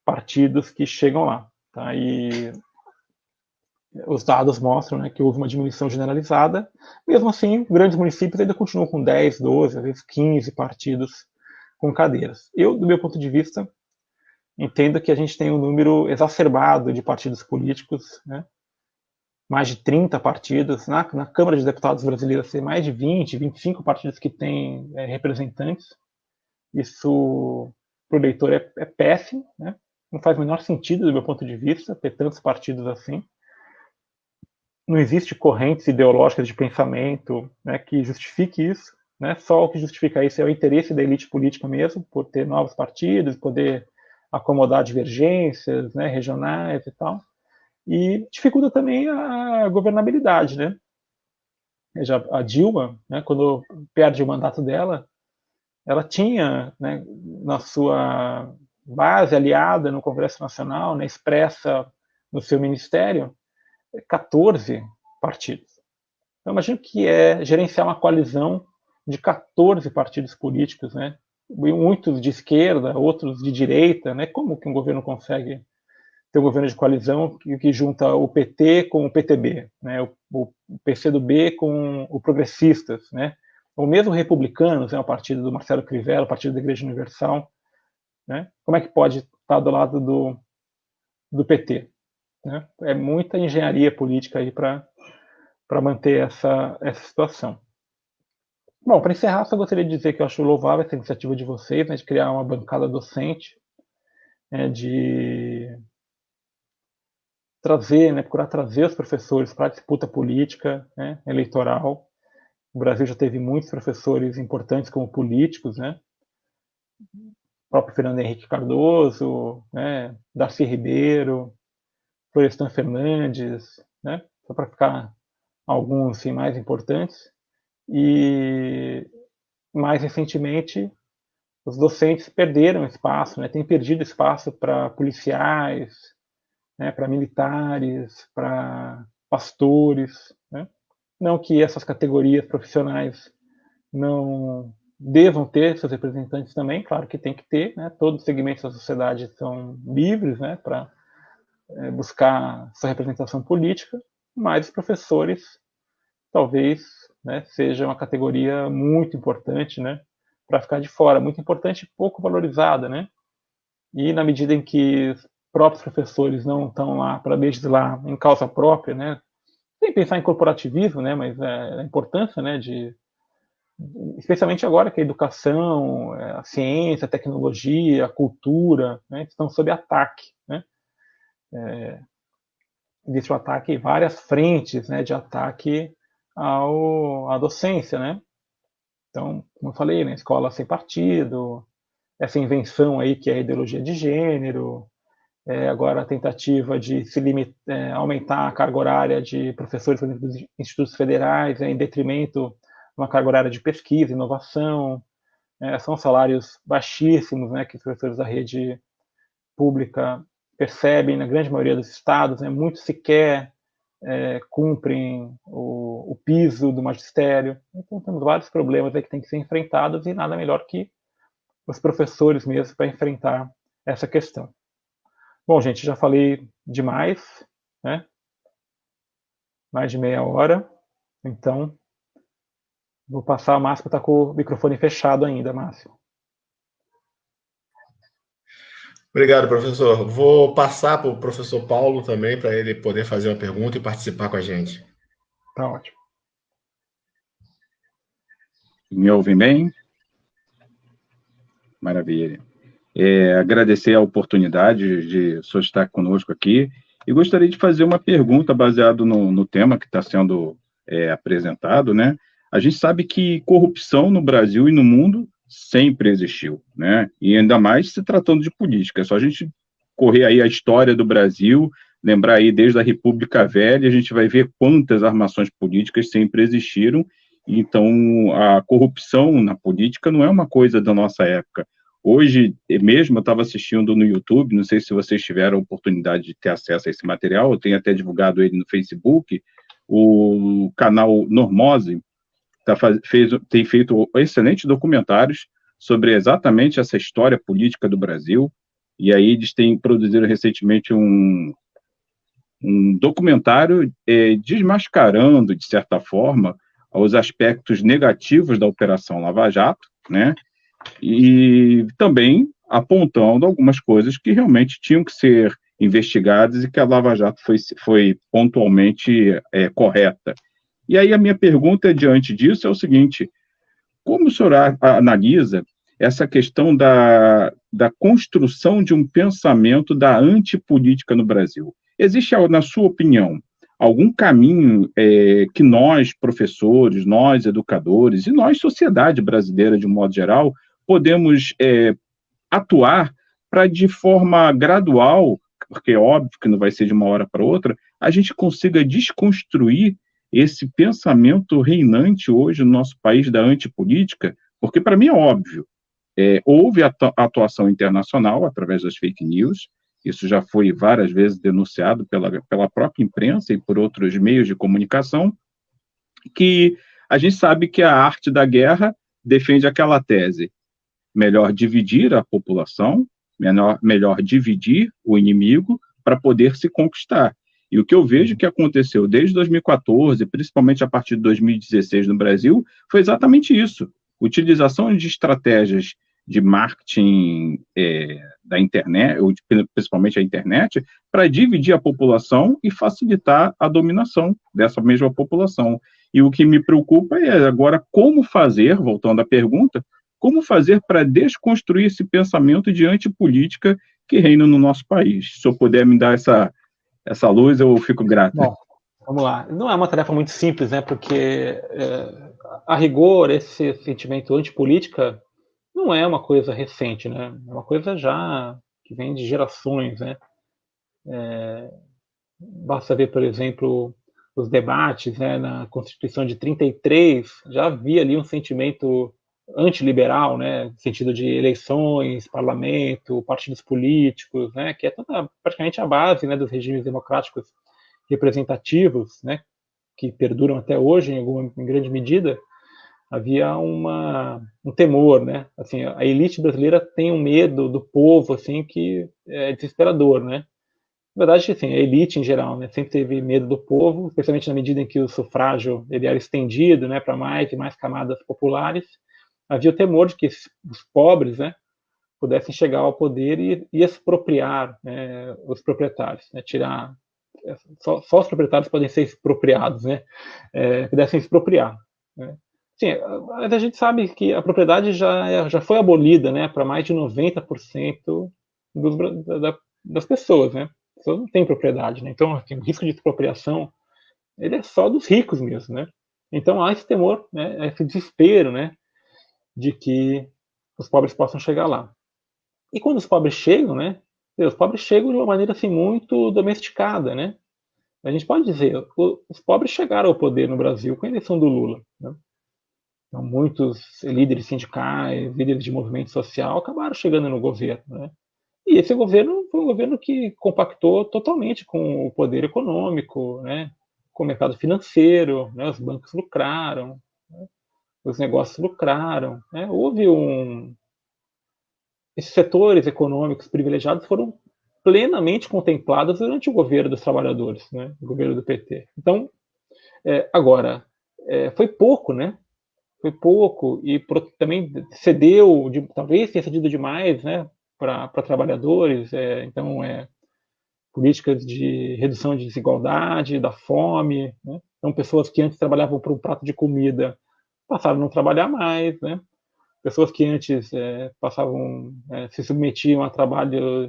[SPEAKER 2] partidos que chegam lá. Tá? E os dados mostram, né, que houve uma diminuição generalizada. Mesmo assim, grandes municípios ainda continuam com 10, 12, às vezes 15 partidos com cadeiras. Eu, do meu ponto de vista, entendo que a gente tem um número exacerbado de partidos políticos, né? Mais de 30 partidos. Na Câmara de Deputados brasileira, tem mais de 20, 25 partidos que têm representantes. Isso, para o eleitor, é péssimo, né? Não faz o menor sentido, do meu ponto de vista, ter tantos partidos assim. Não existe correntes ideológicas de pensamento, né, que justifique isso. Né? Só o que justifica isso é o interesse da elite política mesmo, por ter novos partidos, poder acomodar divergências, né, regionais e tal. E dificulta também a governabilidade. Né? A Dilma, né, quando perde o mandato dela, ela tinha, né, na sua base aliada no Congresso Nacional, né, expressa no seu ministério, 14 partidos. Eu imagino que é gerenciar uma coalizão de 14 partidos políticos, né? Muitos de esquerda, outros de direita, né? Como que um governo consegue ter um governo de coalizão que junta o PT com o PTB, né? O PCdoB com o Progressistas, né? ou mesmo republicanos, né, o partido do Marcelo Crivella, o partido da Igreja Universal, né, como é que pode estar do lado do PT? Né? É muita engenharia política aí para manter essa situação. Bom, para encerrar, só gostaria de dizer que eu acho louvável essa iniciativa de vocês, né, de criar uma bancada docente, de trazer, né, procurar trazer os professores para a disputa política, né, eleitoral. O Brasil já teve muitos professores importantes como políticos, né? O próprio Fernando Henrique Cardoso, né, Darcy Ribeiro, Florestan Fernandes, né? Só para ficar alguns assim, mais importantes. E mais recentemente, os docentes perderam espaço, né? Têm perdido espaço para policiais, né? Para militares, para pastores, né? Não que essas categorias profissionais não devam ter seus representantes também, claro que tem que ter, né? Todos os segmentos da sociedade são livres, né? Para buscar sua representação política, mas os professores talvez, né, seja uma categoria muito importante, né? Para ficar de fora, muito importante e pouco valorizada, né? E na medida em que os próprios professores não estão lá para legislar em causa própria, né? Sem pensar em corporativismo, né? Mas a importância, né? Especialmente agora que a educação, a ciência, a tecnologia, a cultura, né, estão sob ataque, né? Existe o ataque, várias frentes, né, de ataque à docência, né? Então, como eu falei, né, escola sem partido, essa invenção aí que é a ideologia de gênero, agora a tentativa de aumentar a carga horária de professores dos institutos federais, em detrimento de uma carga horária de pesquisa, inovação, são salários baixíssimos, né, que os professores da rede pública percebem na grande maioria dos estados, né, muitos sequer cumprem o piso do magistério. Então temos vários problemas aí que têm que ser enfrentados e nada melhor que os professores mesmo para enfrentar essa questão. Bom, gente, já falei demais, né? Mais de meia hora, então vou passar. A Márcio está com o microfone fechado ainda, Márcio.
[SPEAKER 1] Obrigado, professor. Vou passar para o professor Paulo também, para ele poder fazer uma pergunta e participar com a gente.
[SPEAKER 2] Tá ótimo.
[SPEAKER 3] Me ouvem bem? Maravilha. Agradecer a oportunidade de o senhor estar conosco aqui e gostaria de fazer uma pergunta baseado no tema que está sendo apresentado, né? A gente sabe que corrupção no Brasil e no mundo sempre existiu, né? E ainda mais se tratando de política. É só a gente correr aí a história do Brasil, lembrar aí desde a República Velha, a gente vai ver quantas armações políticas sempre existiram. Então, a corrupção na política não é uma coisa da nossa época. Hoje mesmo eu estava assistindo no YouTube, não sei se vocês tiveram a oportunidade de ter acesso a esse material, eu tenho até divulgado ele no Facebook, o canal Normose tem feito excelentes documentários sobre exatamente essa história política do Brasil, e aí eles têm produzido recentemente um documentário desmascarando, de certa forma, os aspectos negativos da Operação Lava Jato, né? E também apontando algumas coisas que realmente tinham que ser investigadas e que a Lava Jato foi pontualmente correta. E aí a minha pergunta diante disso é o seguinte: como o senhor analisa essa questão da construção de um pensamento da antipolítica no Brasil? Existe, na sua opinião, algum caminho que nós, professores, nós, educadores, e nós, sociedade brasileira de um modo geral, podemos atuar para, de forma gradual, porque é óbvio que não vai ser de uma hora para outra, a gente consiga desconstruir esse pensamento reinante hoje no nosso país da antipolítica? Porque, para mim, é óbvio, houve atuação internacional através das fake news, isso já foi várias vezes denunciado pela própria imprensa e por outros meios de comunicação, que a gente sabe que a arte da guerra defende aquela tese: melhor dividir a população, melhor dividir o inimigo para poder se conquistar. E o que eu vejo que aconteceu desde 2014, principalmente a partir de 2016 no Brasil, foi exatamente isso. Utilização de estratégias de marketing da internet, ou principalmente a internet, para dividir a população e facilitar a dominação dessa mesma população. E o que me preocupa é agora como fazer, voltando à pergunta, como fazer para desconstruir esse pensamento de antipolítica que reina no nosso país. Se eu puder me dar essa luz, eu fico grato.
[SPEAKER 2] Bom, vamos lá. Não é uma tarefa muito simples, né? Porque, a rigor, esse sentimento antipolítica não é uma coisa recente, né? É uma coisa já que vem de gerações, né? Basta ver, por exemplo, os debates, né, na Constituição de 33, já havia ali um sentimento antiliberal, né, no sentido de eleições, parlamento, partidos políticos, né, que é praticamente a base, né, dos regimes democráticos representativos, né, que perduram até hoje em grande medida. Havia um temor, né, assim, a elite brasileira tem um medo do povo, assim, que é desesperador, né. Na verdade, assim, a elite em geral, né, sempre teve medo do povo, especialmente na medida em que o sufrágio ele era estendido, né, para mais e mais camadas populares. Havia o temor de que os pobres, né, pudessem chegar ao poder e expropriar, né, os proprietários, né, tirar só os proprietários podem ser expropriados, né, pudessem expropriar, né. Sim, a gente sabe que a propriedade já foi abolida, né, para mais de 90% das pessoas, né. As pessoas não têm propriedade, né. Então, assim, o risco de expropriação ele é só dos ricos mesmo, né. Então há esse temor, né, esse desespero, né, de que os pobres possam chegar lá. E quando os pobres chegam, né, os pobres chegam de uma maneira assim muito domesticada, né. A gente pode dizer, os pobres chegaram ao poder no Brasil com a eleição do Lula, né. Então, muitos líderes sindicais, líderes de movimento social acabaram chegando no governo, né. E esse governo foi um governo que compactou totalmente com o poder econômico, né, com o mercado financeiro, né, os bancos lucraram, né, os negócios lucraram, né. Esses setores econômicos privilegiados foram plenamente contemplados durante o governo dos trabalhadores, né, o governo do PT. Então, agora, foi pouco, né? Foi pouco e também cedeu, talvez tenha cedido demais, né, para trabalhadores. Então, políticas de redução de desigualdade, da fome, né? Então, pessoas que antes trabalhavam por um prato de comida passaram a não trabalhar mais, né? Pessoas que antes se submetiam a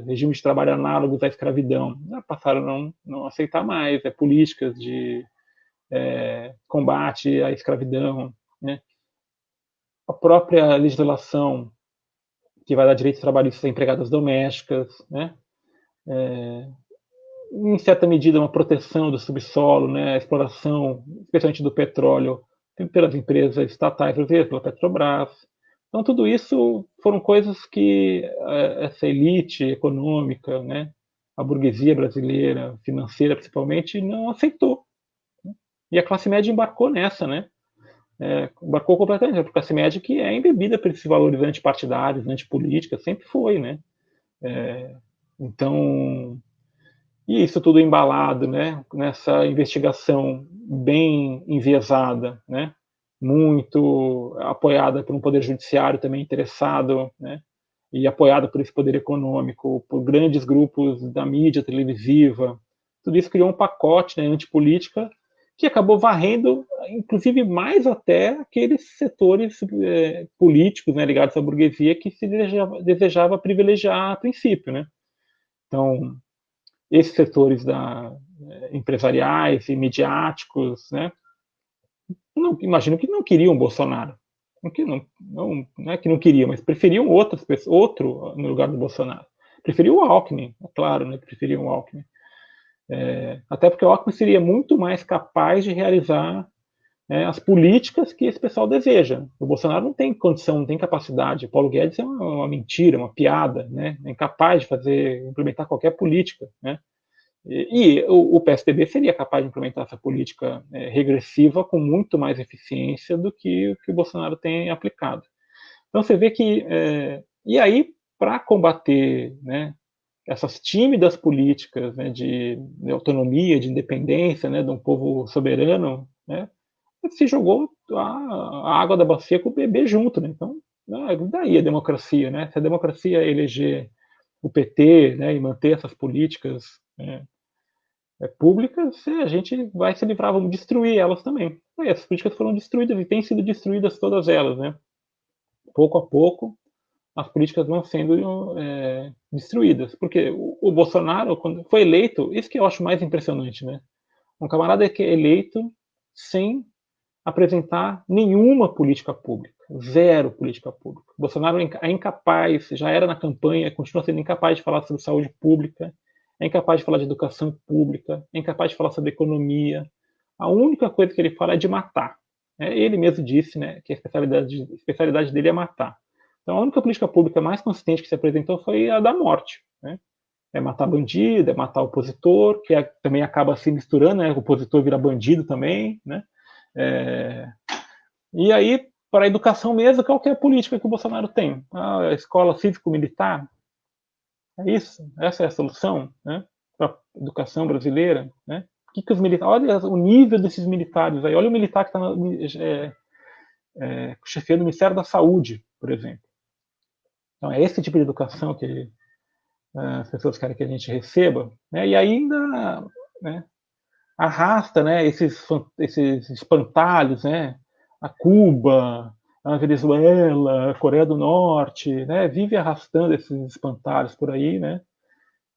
[SPEAKER 2] regimes de trabalho análogos à escravidão, né, passaram a não aceitar mais políticas de combate à escravidão, né? A própria legislação que vai dar direitos trabalhistas a empregadas domésticas, né? Em certa medida, uma proteção do subsolo, né? A exploração, especialmente do petróleo, pelas empresas estatais, pela Petrobras. Então, tudo isso foram coisas que essa elite econômica, né? A burguesia brasileira, financeira principalmente, não aceitou. E a classe média embarcou nessa, né? Embarcou completamente, porque a classe média que é embebida por esses valores antipartidários, antipolítica, sempre foi, né? Então, e isso tudo embalado, né, nessa investigação bem enviesada, né, muito apoiada por um poder judiciário também interessado, né, e apoiada por esse poder econômico, por grandes grupos da mídia televisiva. Tudo isso criou um pacote, né, antipolítica que acabou varrendo, inclusive, mais até aqueles setores políticos, né, ligados à burguesia que se desejava privilegiar a princípio, né. Então, esses setores empresariais e midiáticos, né, imagino que não queriam Bolsonaro. Não é que não queriam, mas preferiam outro no lugar do Bolsonaro. Preferiam o Alckmin, é claro, né, preferiam o Alckmin. Até porque o Alckmin seria muito mais capaz de realizar as políticas que esse pessoal deseja. O Bolsonaro não tem condição, não tem capacidade. O Paulo Guedes é uma mentira, uma piada, né? É incapaz de implementar qualquer política, né? E o PSDB seria capaz de implementar essa política regressiva com muito mais eficiência do que o Bolsonaro tem aplicado. Então você vê que e aí para combater, né, essas tímidas políticas, né, de autonomia, de independência, né, de um povo soberano, né, se jogou a água da bacia com o bebê junto, né? Então, daí a democracia, né? Se a democracia eleger o PT, né, e manter essas políticas, né, públicas, a gente vai se livrar, vamos destruir elas também. E essas políticas foram destruídas e têm sido destruídas todas elas, né? Pouco a pouco, as políticas vão sendo destruídas. Porque o Bolsonaro, quando foi eleito, isso que eu acho mais impressionante, né? Um camarada que é eleito sem apresentar nenhuma política pública, zero política pública. Bolsonaro é incapaz, já era na campanha, continua sendo incapaz de falar sobre saúde pública, é incapaz de falar de educação pública, é incapaz de falar sobre economia. A única coisa que ele fala é de matar. Ele mesmo disse, né, que a especialidade dele é matar. Então a única política pública mais consistente que se apresentou foi a da morte, né? É matar bandido, é matar opositor, que também acaba se misturando, né? O opositor vira bandido também, né? E aí, para a educação mesmo, qual que é a política que o Bolsonaro tem? A escola cívico-militar? É isso? Essa é a solução, né, para a educação brasileira? Né? Que os militares, olha o nível desses militares aí, olha o militar que está chefiando o Ministério da Saúde, por exemplo. Então, é esse tipo de educação que as pessoas querem que a gente receba, né? E ainda, né, arrasta, né, esses espantalhos, né, a Cuba, a Venezuela, a Coreia do Norte, né, vive arrastando esses espantalhos por aí, né.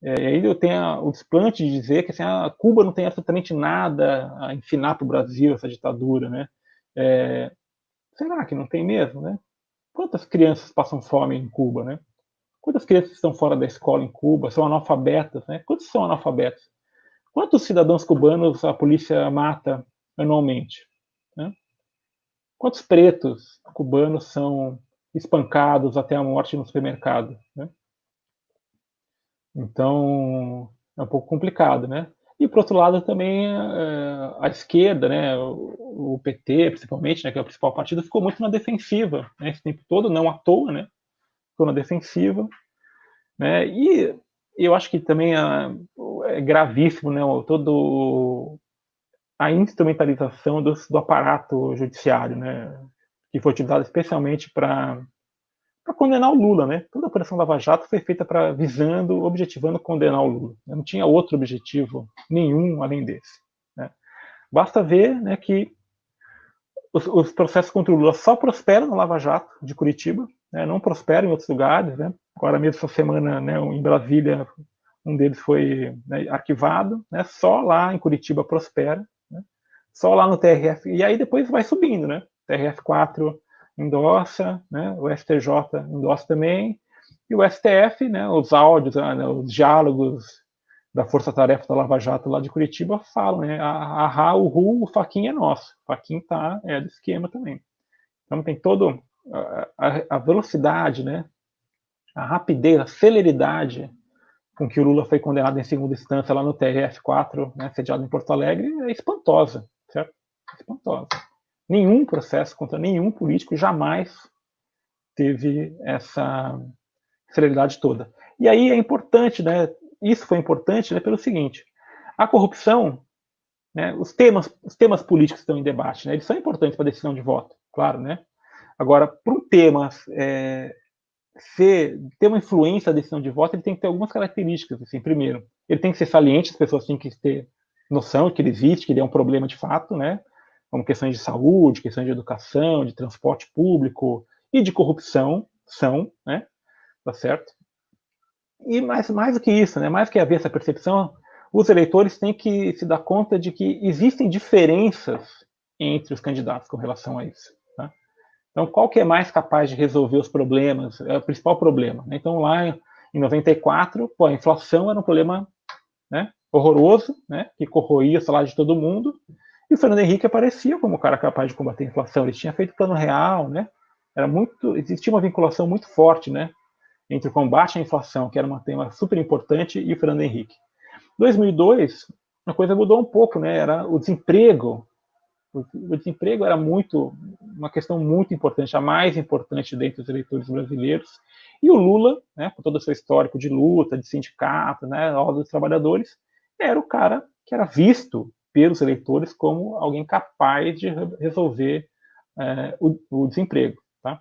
[SPEAKER 2] E aí eu tenho o desplante de dizer que assim, a Cuba não tem absolutamente nada a ensinar para o Brasil, essa ditadura, né. Será que não tem mesmo, né? Quantas crianças passam fome em Cuba, né? Quantas crianças estão fora da escola em Cuba, são analfabetas, né? Quantos são analfabetos? Quantos cidadãos cubanos a polícia mata anualmente? Né? Quantos pretos cubanos são espancados até a morte no supermercado? Né? Então, é um pouco complicado, né? E, por outro lado, também a esquerda, né, o PT, principalmente, né, que é o principal partido, ficou muito na defensiva, né, esse tempo todo, não à toa, né? Ficou na defensiva, né? E eu acho que também é gravíssimo, né, todo a instrumentalização do aparato judiciário, né, que foi utilizado especialmente para condenar o Lula, né? Toda a Operação Lava Jato foi feita objetivando condenar o Lula. Não tinha outro objetivo nenhum além desse. Né? Basta ver, né, que os processos contra o Lula só prosperam no Lava Jato de Curitiba, né? Não prosperam em outros lugares. Né? Agora mesmo essa semana, né, em Brasília, um deles foi, né, arquivado. Né? Só lá em Curitiba prospera. Né? Só lá no TRF. E aí depois vai subindo, né? TRF4 endossa, né? O STJ endossa também, e o STF, né? Os áudios, né? Os diálogos da Força Tarefa da Lava Jato lá de Curitiba falam, né? O Fachin é nosso. O Fachin é do esquema também. Então tem todo a velocidade, né? A rapidez, a celeridade com que o Lula foi condenado em segunda instância lá no TRF4, né, sediado em Porto Alegre, é espantosa, certo? Espantosa. Nenhum processo contra nenhum político jamais teve essa celeridade toda. E aí é importante, né? Isso foi importante, né, pelo seguinte: a corrupção, né, os temas políticos que estão em debate, né, eles são importantes para a decisão de voto, claro, né? Agora, para um tema ter uma influência na decisão de voto, ele tem que ter algumas características. Assim, primeiro, ele tem que ser saliente, as pessoas têm que ter noção de que ele existe, que ele é um problema de fato, né? Como questões de saúde, questões de educação, de transporte público e de corrupção são, né? Tá certo? E mais do que isso, né? Mais que haver essa percepção, os eleitores têm que se dar conta de que existem diferenças entre os candidatos com relação a isso. Tá? Então, qual que é mais capaz de resolver os problemas? É o principal problema. Né? Então, lá em 94, a inflação era um problema, né, horroroso, né, que corroía o salário de todo mundo. E o Fernando Henrique aparecia como o cara capaz de combater a inflação. Ele tinha feito plano real, né? Existia uma vinculação muito forte, né, entre o combate à inflação, que era um tema super importante, e o Fernando Henrique. Em 2002, a coisa mudou um pouco, né? Era o desemprego O desemprego era uma questão muito importante, a mais importante dentre os eleitores brasileiros. E o Lula, né, com todo o seu histórico de luta, de sindicato, né, ordem dos trabalhadores, era o cara que era visto pelos eleitores como alguém capaz de resolver o desemprego. Tá?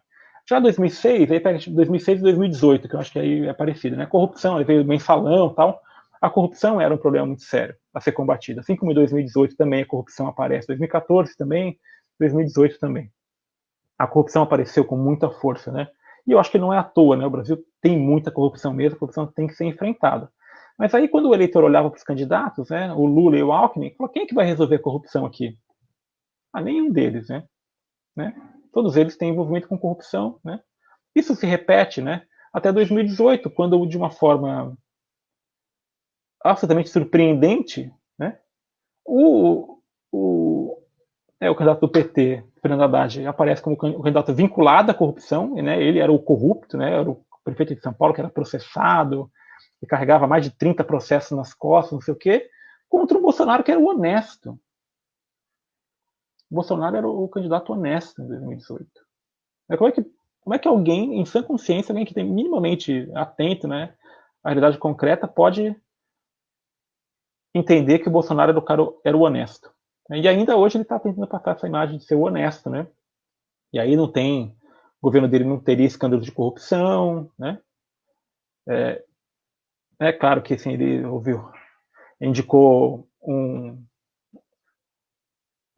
[SPEAKER 2] Já 2006, aí pega 2006 e 2018, que eu acho que aí é parecido, né? Corrupção, aí veio o mensalão e tal. A corrupção era um problema muito sério a ser combatida. Assim como em 2018 também a corrupção aparece, 2014 também, 2018 também. A corrupção apareceu com muita força, né? E eu acho que não é à toa, né? O Brasil tem muita corrupção mesmo, a corrupção tem que ser enfrentada. Mas aí quando o eleitor olhava para os candidatos, né, o Lula e o Alckmin, falou, quem é que vai resolver a corrupção aqui? Ah, nenhum deles, né? Todos eles têm envolvimento com corrupção, né? Isso se repete, né? Até 2018, quando de uma forma absolutamente surpreendente, né? O candidato do PT, Fernando Haddad, aparece como o candidato vinculado à corrupção, né? Ele era o corrupto, né? Era o prefeito de São Paulo que era processado, que carregava mais de 30 processos nas costas, não sei o quê, contra o Bolsonaro, que era o honesto. O Bolsonaro era o candidato honesto em 2018. Como é que alguém, em sã consciência, alguém que tem minimamente atento, né, à realidade concreta, pode entender que o Bolsonaro era o honesto? E ainda hoje ele está tentando passar essa imagem de ser o honesto, né? E aí o governo dele não teria escândalo de corrupção, né? É claro que assim, ele indicou um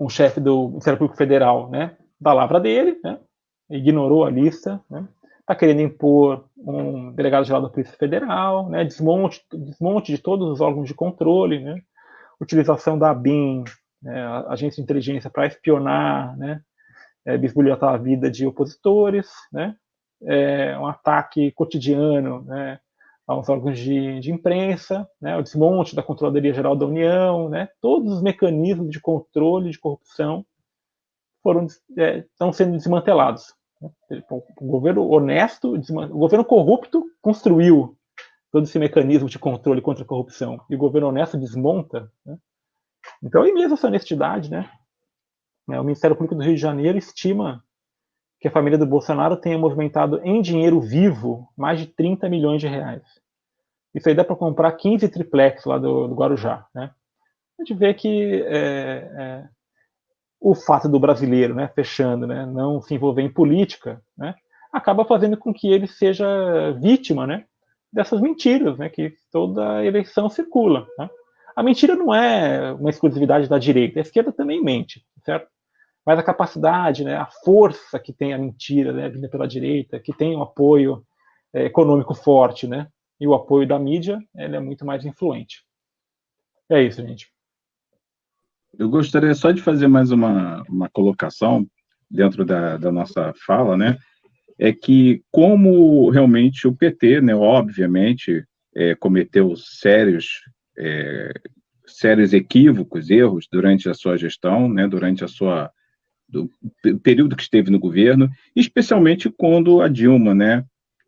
[SPEAKER 2] chefe do Ministério Público Federal, né, da lavra dele, né, ignorou a lista, né, está querendo impor um delegado-geral da Polícia Federal, né, desmonte de todos os órgãos de controle, né, utilização da ABIN, né, a agência de inteligência, para espionar, né, bisbilhotar a vida de opositores, né, um ataque cotidiano, né, aos órgãos de imprensa, né, o desmonte da Controladoria Geral da União, né, todos os mecanismos de controle de corrupção estão sendo desmantelados. O governo honesto, o governo corrupto construiu todo esse mecanismo de controle contra a corrupção, e o governo honesto desmonta. Né? Então, e mesmo essa honestidade, né, o Ministério Público do Rio de Janeiro estima que a família do Bolsonaro tenha movimentado em dinheiro vivo mais de 30 milhões de reais. Isso aí dá para comprar 15 triplex lá do Guarujá. Né? A gente vê que o fato do brasileiro, né, fechando, né, não se envolver em política, né, acaba fazendo com que ele seja vítima, né, dessas mentiras, né, que toda eleição circula. Né? A mentira não é uma exclusividade da direita, a esquerda também mente, certo? Mas a capacidade, né, a força que tem a mentira, né, vinda pela direita, que tem um apoio econômico forte, né, e o apoio da mídia, ele é muito mais influente. É isso, gente.
[SPEAKER 3] Eu gostaria só de fazer mais uma colocação dentro da nossa fala, né? É que como realmente o PT, né, obviamente, cometeu sérios equívocos, erros durante a sua gestão, né, durante do período que esteve no governo, especialmente quando a Dilma, né,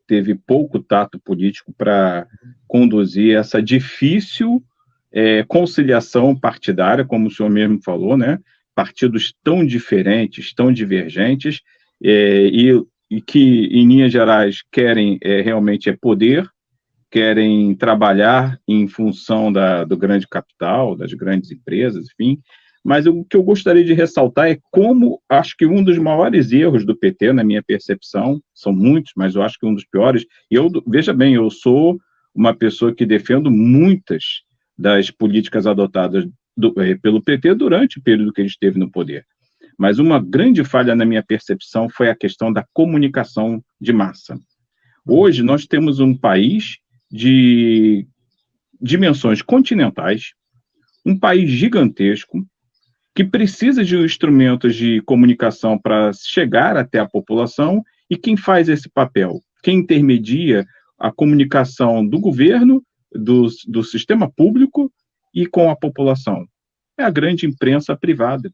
[SPEAKER 3] teve pouco tato político para conduzir essa difícil conciliação partidária, como o senhor mesmo falou, né? Partidos tão diferentes, tão divergentes, e que, em linhas gerais, querem realmente poder, querem trabalhar em função do grande capital, das grandes empresas, enfim. Mas o que eu gostaria de ressaltar é como, acho que um dos maiores erros do PT, na minha percepção, são muitos, mas eu acho que um dos piores, veja bem, eu sou uma pessoa que defendo muitas das políticas adotadas pelo PT durante o período que ele esteve no poder. Mas uma grande falha, na minha percepção, foi a questão da comunicação de massa. Hoje, nós temos um país de dimensões continentais, um país gigantesco, que precisa de instrumentos de comunicação para chegar até a população, e quem faz esse papel? Quem intermedia a comunicação do governo, do sistema público e com a população? É a grande imprensa privada.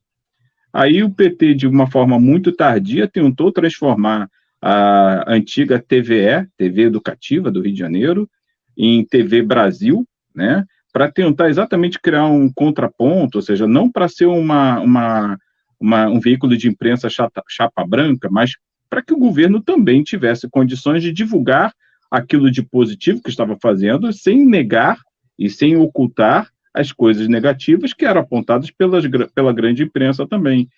[SPEAKER 3] Aí o PT, de uma forma muito tardia, tentou transformar a antiga TVE, TV Educativa do Rio de Janeiro, em TV Brasil, né? Para tentar exatamente criar um contraponto, ou seja, não para ser uma um veículo de imprensa chapa branca, mas para que o governo também tivesse condições de divulgar aquilo de positivo que estava fazendo, sem negar e sem ocultar as coisas negativas que eram apontadas pela grande imprensa também.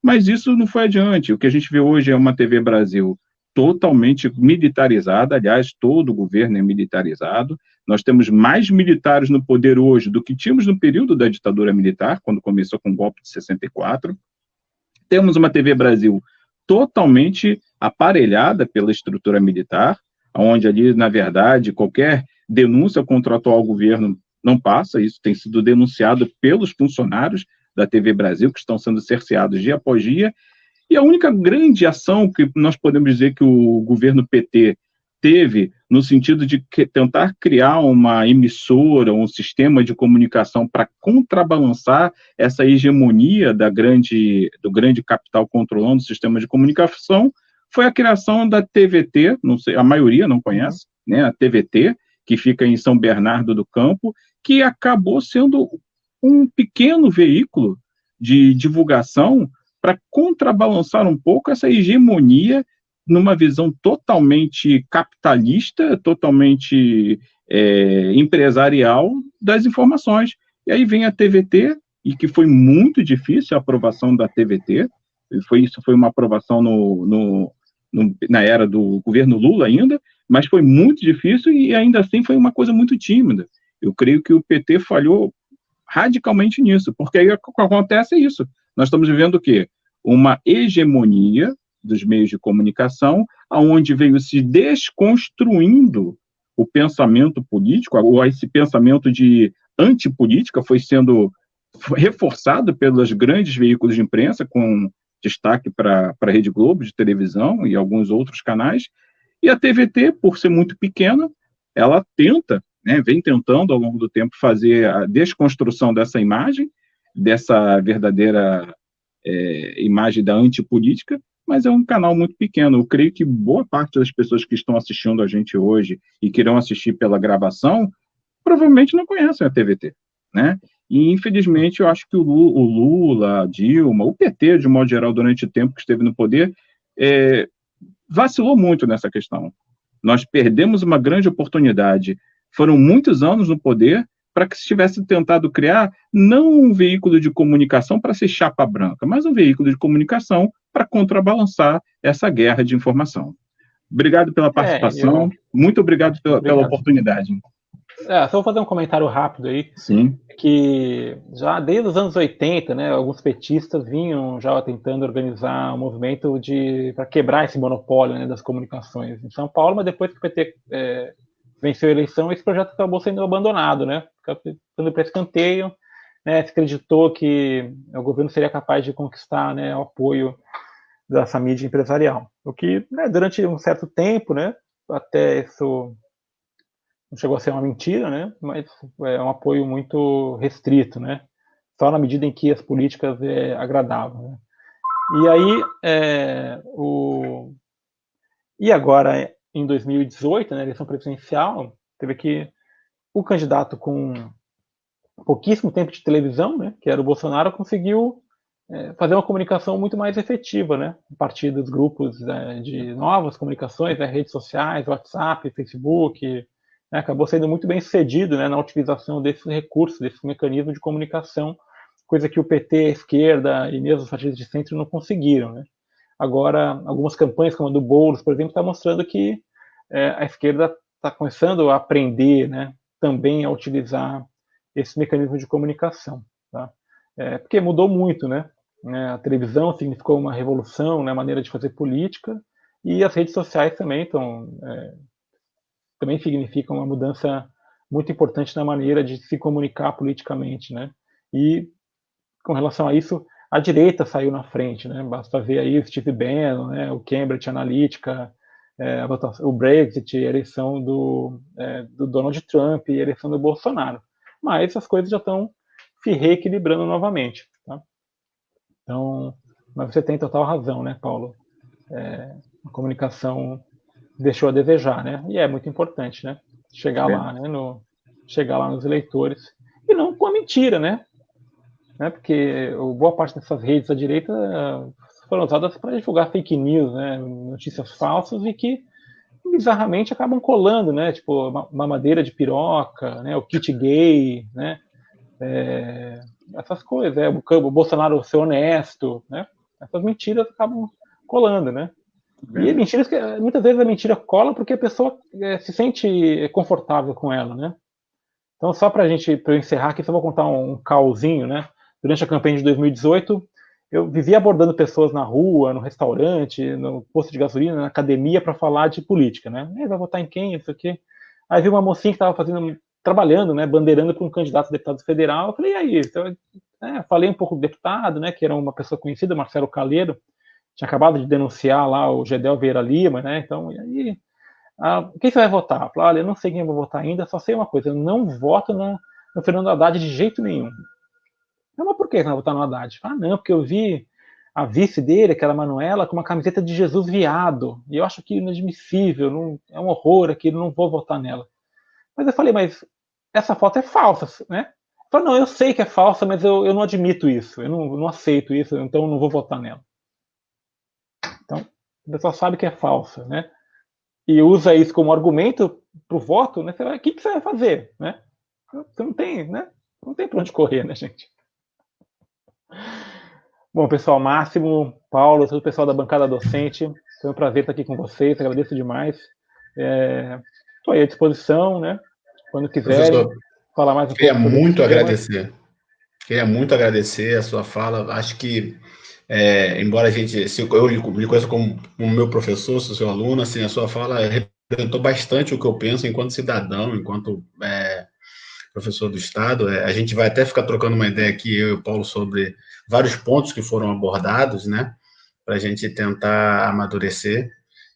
[SPEAKER 3] Mas isso não foi adiante. O que a gente vê hoje é uma TV Brasil totalmente militarizada, aliás, todo o governo é militarizado. Nós temos mais militares no poder hoje do que tínhamos no período da ditadura militar, quando começou com o golpe de 64. Temos uma TV Brasil totalmente aparelhada pela estrutura militar, onde ali, na verdade, qualquer denúncia contra o atual governo não passa, isso tem sido denunciado pelos funcionários da TV Brasil, que estão sendo cerceados dia após dia, e a única grande ação que nós podemos dizer que o governo PT teve, no sentido de tentar criar uma emissora, um sistema de comunicação para contrabalançar essa hegemonia do grande capital controlando o sistema de comunicação, foi a criação da TVT, não sei, a maioria não conhece, né, a TVT, que fica em São Bernardo do Campo, que acabou sendo um pequeno veículo de divulgação para contrabalançar um pouco essa hegemonia numa visão totalmente capitalista, totalmente empresarial das informações. E aí vem a TVT, e que foi muito difícil a aprovação da TVT, isso foi uma aprovação na era do governo Lula ainda, mas foi muito difícil e ainda assim foi uma coisa muito tímida. Eu creio que o PT falhou radicalmente nisso, porque aí o que acontece é isso. Nós estamos vivendo o quê? Uma hegemonia dos meios de comunicação, aonde veio se desconstruindo o pensamento político, ou esse pensamento de antipolítica foi sendo reforçado pelos grandes veículos de imprensa, com destaque para a Rede Globo de televisão e alguns outros canais, e a TVT, por ser muito pequena, ela tenta, né, vem tentando ao longo do tempo fazer a desconstrução dessa imagem, dessa verdadeira imagem da antipolítica, mas é um canal muito pequeno. Eu creio que boa parte das pessoas que estão assistindo a gente hoje e que irão assistir pela gravação, provavelmente não conhecem a TVT, né? E, infelizmente, eu acho que o Lula, a Dilma, o PT, de modo geral, durante o tempo que esteve no poder, vacilou muito nessa questão. Nós perdemos uma grande oportunidade. Foram muitos anos no poder para que se tivesse tentado criar não um veículo de comunicação para ser chapa branca, mas um veículo de comunicação para contrabalançar essa guerra de informação. Obrigado pela participação, muito obrigado pela oportunidade.
[SPEAKER 2] Só vou fazer um comentário rápido aí.
[SPEAKER 3] Sim.
[SPEAKER 2] Que já desde os anos 80, né, alguns petistas vinham já tentando organizar um movimento para quebrar esse monopólio, né, das comunicações em São Paulo, mas depois que o PT venceu a eleição, esse projeto acabou sendo abandonado, né, ficando para escanteio, né, se acreditou que o governo seria capaz de conquistar, né, o apoio dessa mídia empresarial, o que, né, durante um certo tempo, né, até isso não chegou a ser uma mentira, né? Mas é um apoio muito restrito, né? Só na medida em que as políticas agradavam. Né? E aí, e agora, em 2018, na eleição presidencial, teve que o candidato com pouquíssimo tempo de televisão, né? Que era o Bolsonaro, conseguiu fazer uma comunicação muito mais efetiva, né? A partir dos grupos de novas comunicações, redes sociais, WhatsApp, Facebook. Acabou sendo muito bem sucedido, né, na utilização desses recursos, desse mecanismo de comunicação, coisa que o PT, a esquerda e mesmo os partidos de centro não conseguiram. Né. Agora, algumas campanhas, como a do Boulos, por exemplo, está mostrando que a esquerda está começando a aprender, né, também a utilizar esse mecanismo de comunicação. Tá? Porque mudou muito, né? A televisão significou uma revolução na maneira de fazer política, e as redes sociais também estão... também significa uma mudança muito importante na maneira de se comunicar politicamente, né? E com relação a isso, a direita saiu na frente, né? Basta ver aí o Steve Bannon, né? O Cambridge Analytica, o Brexit, a eleição do Donald Trump e a eleição do Bolsonaro. Mas as coisas já estão se reequilibrando novamente, tá? Então, mas você tem total razão, né, Paulo? A comunicação deixou a desejar, né? E é muito importante, né? Chegar lá, né? Chegar lá nos eleitores. E não com a mentira, né? né? Porque boa parte dessas redes à direita foram usadas para divulgar fake news, né? Notícias falsas e que bizarramente acabam colando, né? Tipo, mamadeira de piroca, né? O kit gay, né? Essas coisas, o Bolsonaro ser honesto, né? Essas mentiras acabam colando, né? E mentiras que muitas vezes a mentira cola porque a pessoa se sente confortável com ela, né? Então, só para eu encerrar aqui, só vou contar um causinho, né? Durante a campanha de 2018, eu vivia abordando pessoas na rua, no restaurante, no posto de gasolina, na academia, para falar de política, né? Vai votar em quem, isso aqui. Aí vi uma mocinha que estava trabalhando, né, bandeirando para um candidato a deputado federal. Eu falei, e aí? Então, falei um pouco do deputado, né, que era uma pessoa conhecida, Marcelo Calheiro, tinha acabado de denunciar lá o Gedel Vieira Lima, né? Então, e aí? Quem você vai votar? Eu falei, olha, eu não sei quem eu vou votar ainda, só sei uma coisa, eu não voto no Fernando Haddad de jeito nenhum. Mas por que você não vai votar no Haddad? Não, porque eu vi a vice dele, aquela Manuela, com uma camiseta de Jesus viado, e eu acho aquilo inadmissível, não, é um horror aquilo, não vou votar nela. Mas eu falei, mas essa foto é falsa, né? Eu falei, não, eu sei que é falsa, mas eu não admito isso, eu não aceito isso, então eu não vou votar nela. Então, a pessoa sabe que é falsa, né? E usa isso como argumento para o voto, né? O que você vai fazer, né? Você não tem, né? Não tem para onde correr, né, gente? Bom, pessoal, Máximo, Paulo, todo o pessoal da bancada docente, foi um prazer estar aqui com vocês, agradeço demais. Estou aí à disposição, né? Quando quiserem, falar mais um pouco sobre
[SPEAKER 1] Queria muito agradecer a sua fala. Acho que, embora eu me conheça como meu professor, sou seu aluno, assim, a sua fala representou bastante o que eu penso enquanto cidadão, enquanto professor do Estado. A gente vai até ficar trocando uma ideia aqui, eu e o Paulo, sobre vários pontos que foram abordados, né, para a gente tentar amadurecer.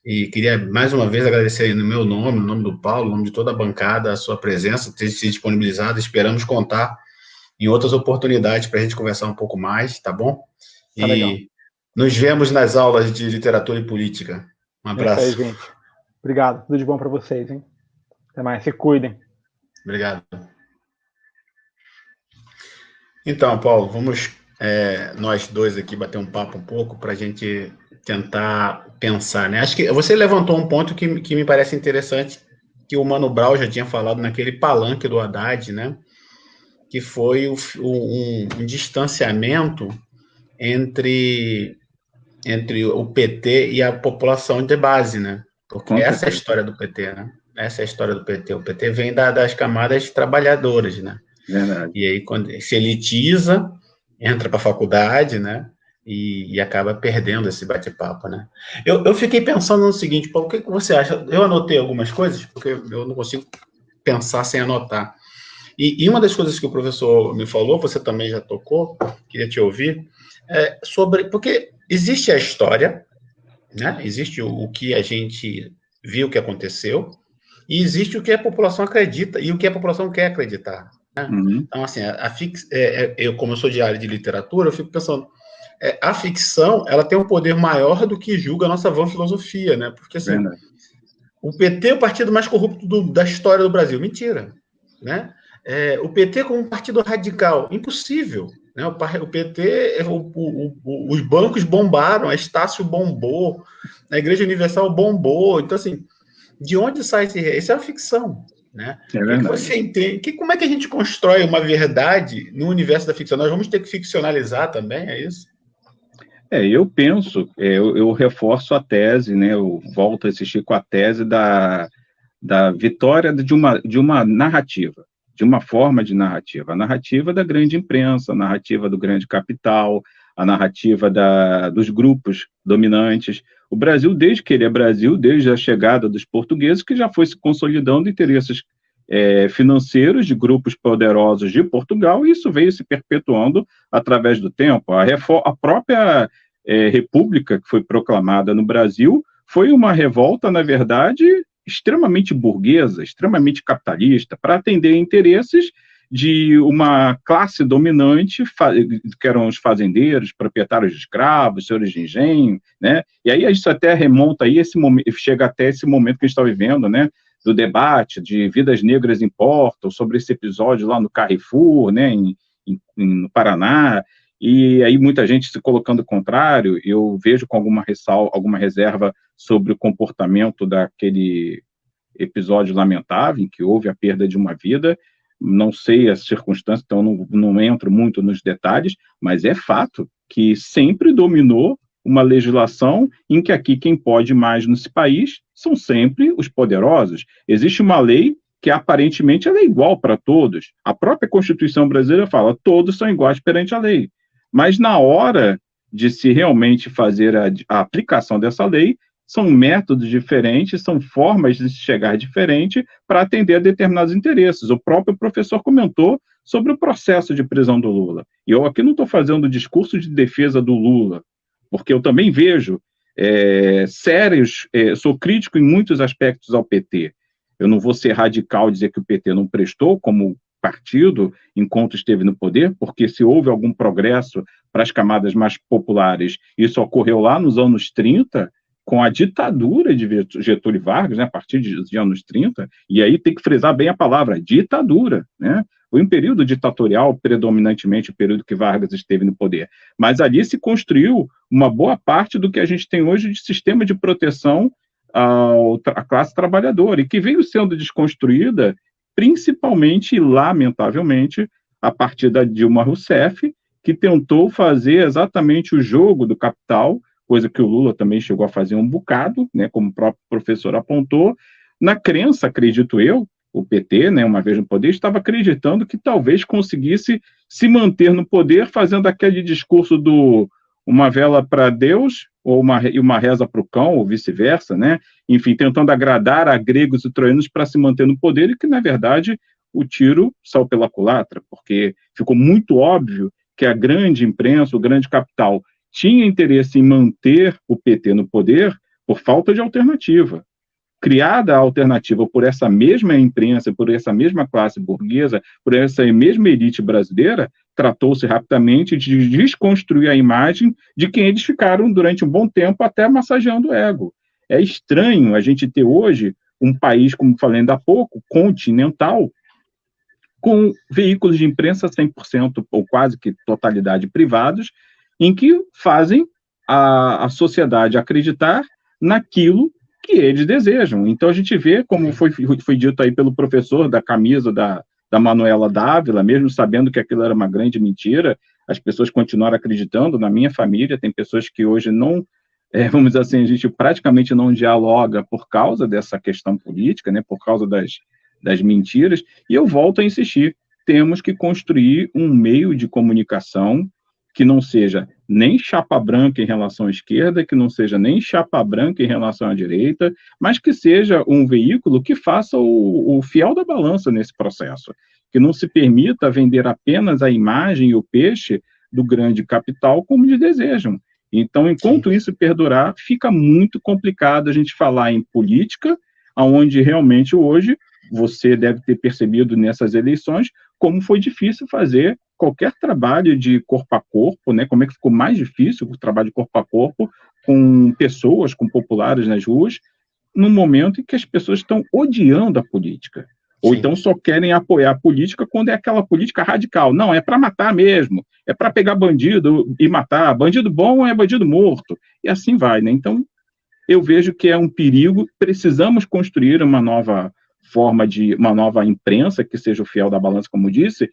[SPEAKER 1] E queria, mais uma vez, agradecer aí no meu nome, no nome do Paulo, no nome de toda a bancada, a sua presença, ter se disponibilizado. Esperamos contar em outras oportunidades para a gente conversar um pouco mais, tá bom?
[SPEAKER 2] Tá legal.
[SPEAKER 1] Nos vemos nas aulas de literatura e política. Um abraço.
[SPEAKER 2] É isso aí, gente. Obrigado. Tudo de bom para vocês, hein? Até mais. Se cuidem.
[SPEAKER 1] Obrigado. Então, Paulo, vamos nós dois aqui bater um papo um pouco para a gente tentar pensar, né? Acho que você levantou um ponto que me parece interessante, que o Mano Brown já tinha falado naquele palanque do Haddad, né? Que foi um distanciamento entre o PT e a população de base, né? Porque essa é a história do PT, né? Essa é a história do PT. O PT vem das camadas trabalhadoras, né?
[SPEAKER 3] Verdade.
[SPEAKER 1] E aí, quando se elitiza, entra para a faculdade, né? E acaba perdendo esse bate-papo, né? Eu fiquei pensando no seguinte, Paulo, o que você acha? Eu anotei algumas coisas, porque eu não consigo pensar sem anotar. E uma das coisas que o professor me falou, você também já tocou, queria te ouvir, sobre... Porque existe a história, né? Existe o que a gente viu que aconteceu, e existe o que a população acredita e o que a população quer acreditar. Né?
[SPEAKER 3] Uhum.
[SPEAKER 1] Então, assim, como eu sou de área de literatura, eu fico pensando, a ficção, ela tem um poder maior do que julga a nossa vã filosofia, né? Porque, assim, verdade, o PT é o partido mais corrupto da história do Brasil. Mentira, né? O PT como um partido radical, impossível. Né? O PT, os bancos bombaram, a Estácio bombou, a Igreja Universal bombou. Então, assim, de onde sai esse... Isso é uma ficção, né?
[SPEAKER 3] É verdade.
[SPEAKER 1] Que você entende? Como é que a gente constrói uma verdade no universo da ficção? Nós vamos ter que ficcionalizar também, é isso?
[SPEAKER 3] Eu penso, eu reforço a tese, né? Eu volto a insistir com a tese da vitória de uma narrativa, de uma forma de narrativa. A narrativa da grande imprensa, a narrativa do grande capital, a narrativa dos grupos dominantes. O Brasil, desde que ele é Brasil, desde a chegada dos portugueses, que já foi se consolidando interesses financeiros de grupos poderosos de Portugal, e isso veio se perpetuando através do tempo. A própria república que foi proclamada no Brasil foi uma revolta, na verdade, extremamente burguesa, extremamente capitalista, para atender interesses de uma classe dominante, que eram os fazendeiros, proprietários de escravos, senhores de engenho, né? E aí isso até remonta aí chega até esse momento que a gente está vivendo, né? Do debate de Vidas Negras Importam, sobre esse episódio lá no Carrefour, né? no Paraná, e aí muita gente se colocando o contrário. Eu vejo com alguma reserva sobre o comportamento daquele episódio lamentável, em que houve a perda de uma vida. Não sei as circunstâncias, então não entro muito nos detalhes, mas é fato que sempre dominou uma legislação em que aqui quem pode mais nesse país são sempre os poderosos. Existe uma lei que aparentemente ela é igual para todos. A própria Constituição brasileira fala, todos são iguais perante a lei. Mas na hora de se realmente fazer a aplicação dessa lei, são métodos diferentes, são formas de se chegar diferente para atender a determinados interesses. O próprio professor comentou sobre o processo de prisão do Lula. E eu aqui não estou fazendo discurso de defesa do Lula, porque eu também vejo sou crítico em muitos aspectos ao PT. Eu não vou ser radical e dizer que o PT não prestou como partido enquanto esteve no poder, porque se houve algum progresso para as camadas mais populares, isso ocorreu lá nos anos 30, com a ditadura de Getúlio Vargas, né, a partir de anos 30, e aí tem que frisar bem a palavra, ditadura, né? Foi um período ditatorial, predominantemente o período que Vargas esteve no poder, mas ali se construiu uma boa parte do que a gente tem hoje de sistema de proteção à classe trabalhadora, e que veio sendo desconstruída principalmente e lamentavelmente a partir da Dilma Rousseff, que tentou fazer exatamente o jogo do capital, coisa que o Lula também chegou a fazer um bocado, né, como o próprio professor apontou, na crença, acredito eu, o PT, né, uma vez no poder, estava acreditando que talvez conseguisse se manter no poder fazendo aquele discurso do uma vela para Deus ou uma reza para o cão, ou vice-versa, né? Enfim, tentando agradar a gregos e troianos para se manter no poder, e que, na verdade, o tiro saiu pela culatra, porque ficou muito óbvio que a grande imprensa, o grande capital, tinha interesse em manter o PT no poder por falta de alternativa. Criada a alternativa por essa mesma imprensa, por essa mesma classe burguesa, por essa mesma elite brasileira, tratou-se rapidamente de desconstruir a imagem de quem eles ficaram durante um bom tempo até massageando o ego. É estranho a gente ter hoje um país, como falei ainda há pouco, continental, com veículos de imprensa 100% ou quase que totalidade privados, em que fazem a sociedade acreditar naquilo que eles desejam. Então a gente vê, como foi dito aí pelo professor, da camisa da Manuela Dávila, mesmo sabendo que aquilo era uma grande mentira, as pessoas continuaram acreditando. Na minha família tem pessoas que hoje não, vamos dizer assim, a gente praticamente não dialoga por causa dessa questão política, né, por causa das mentiras, e eu volto a insistir, temos que construir um meio de comunicação que não seja nem chapa branca em relação à esquerda, que não seja nem chapa branca em relação à direita, mas que seja um veículo que faça o fiel da balança nesse processo, que não se permita vender apenas a imagem e o peixe do grande capital como eles desejam. Então, enquanto isso perdurar, fica muito complicado a gente falar em política, onde realmente hoje você deve ter percebido nessas eleições como foi difícil fazer qualquer trabalho de corpo a corpo, né? Como é que ficou mais difícil o trabalho de corpo a corpo com pessoas, com populares nas ruas, no momento em que as pessoas estão odiando a política. Ou então só querem apoiar a política quando é aquela política radical. Não, é para matar mesmo, é para pegar bandido e matar. Bandido bom é bandido morto. E assim vai, né? Então, eu vejo que é um perigo. Precisamos construir uma nova forma uma nova imprensa que seja o fiel da balança, como disse.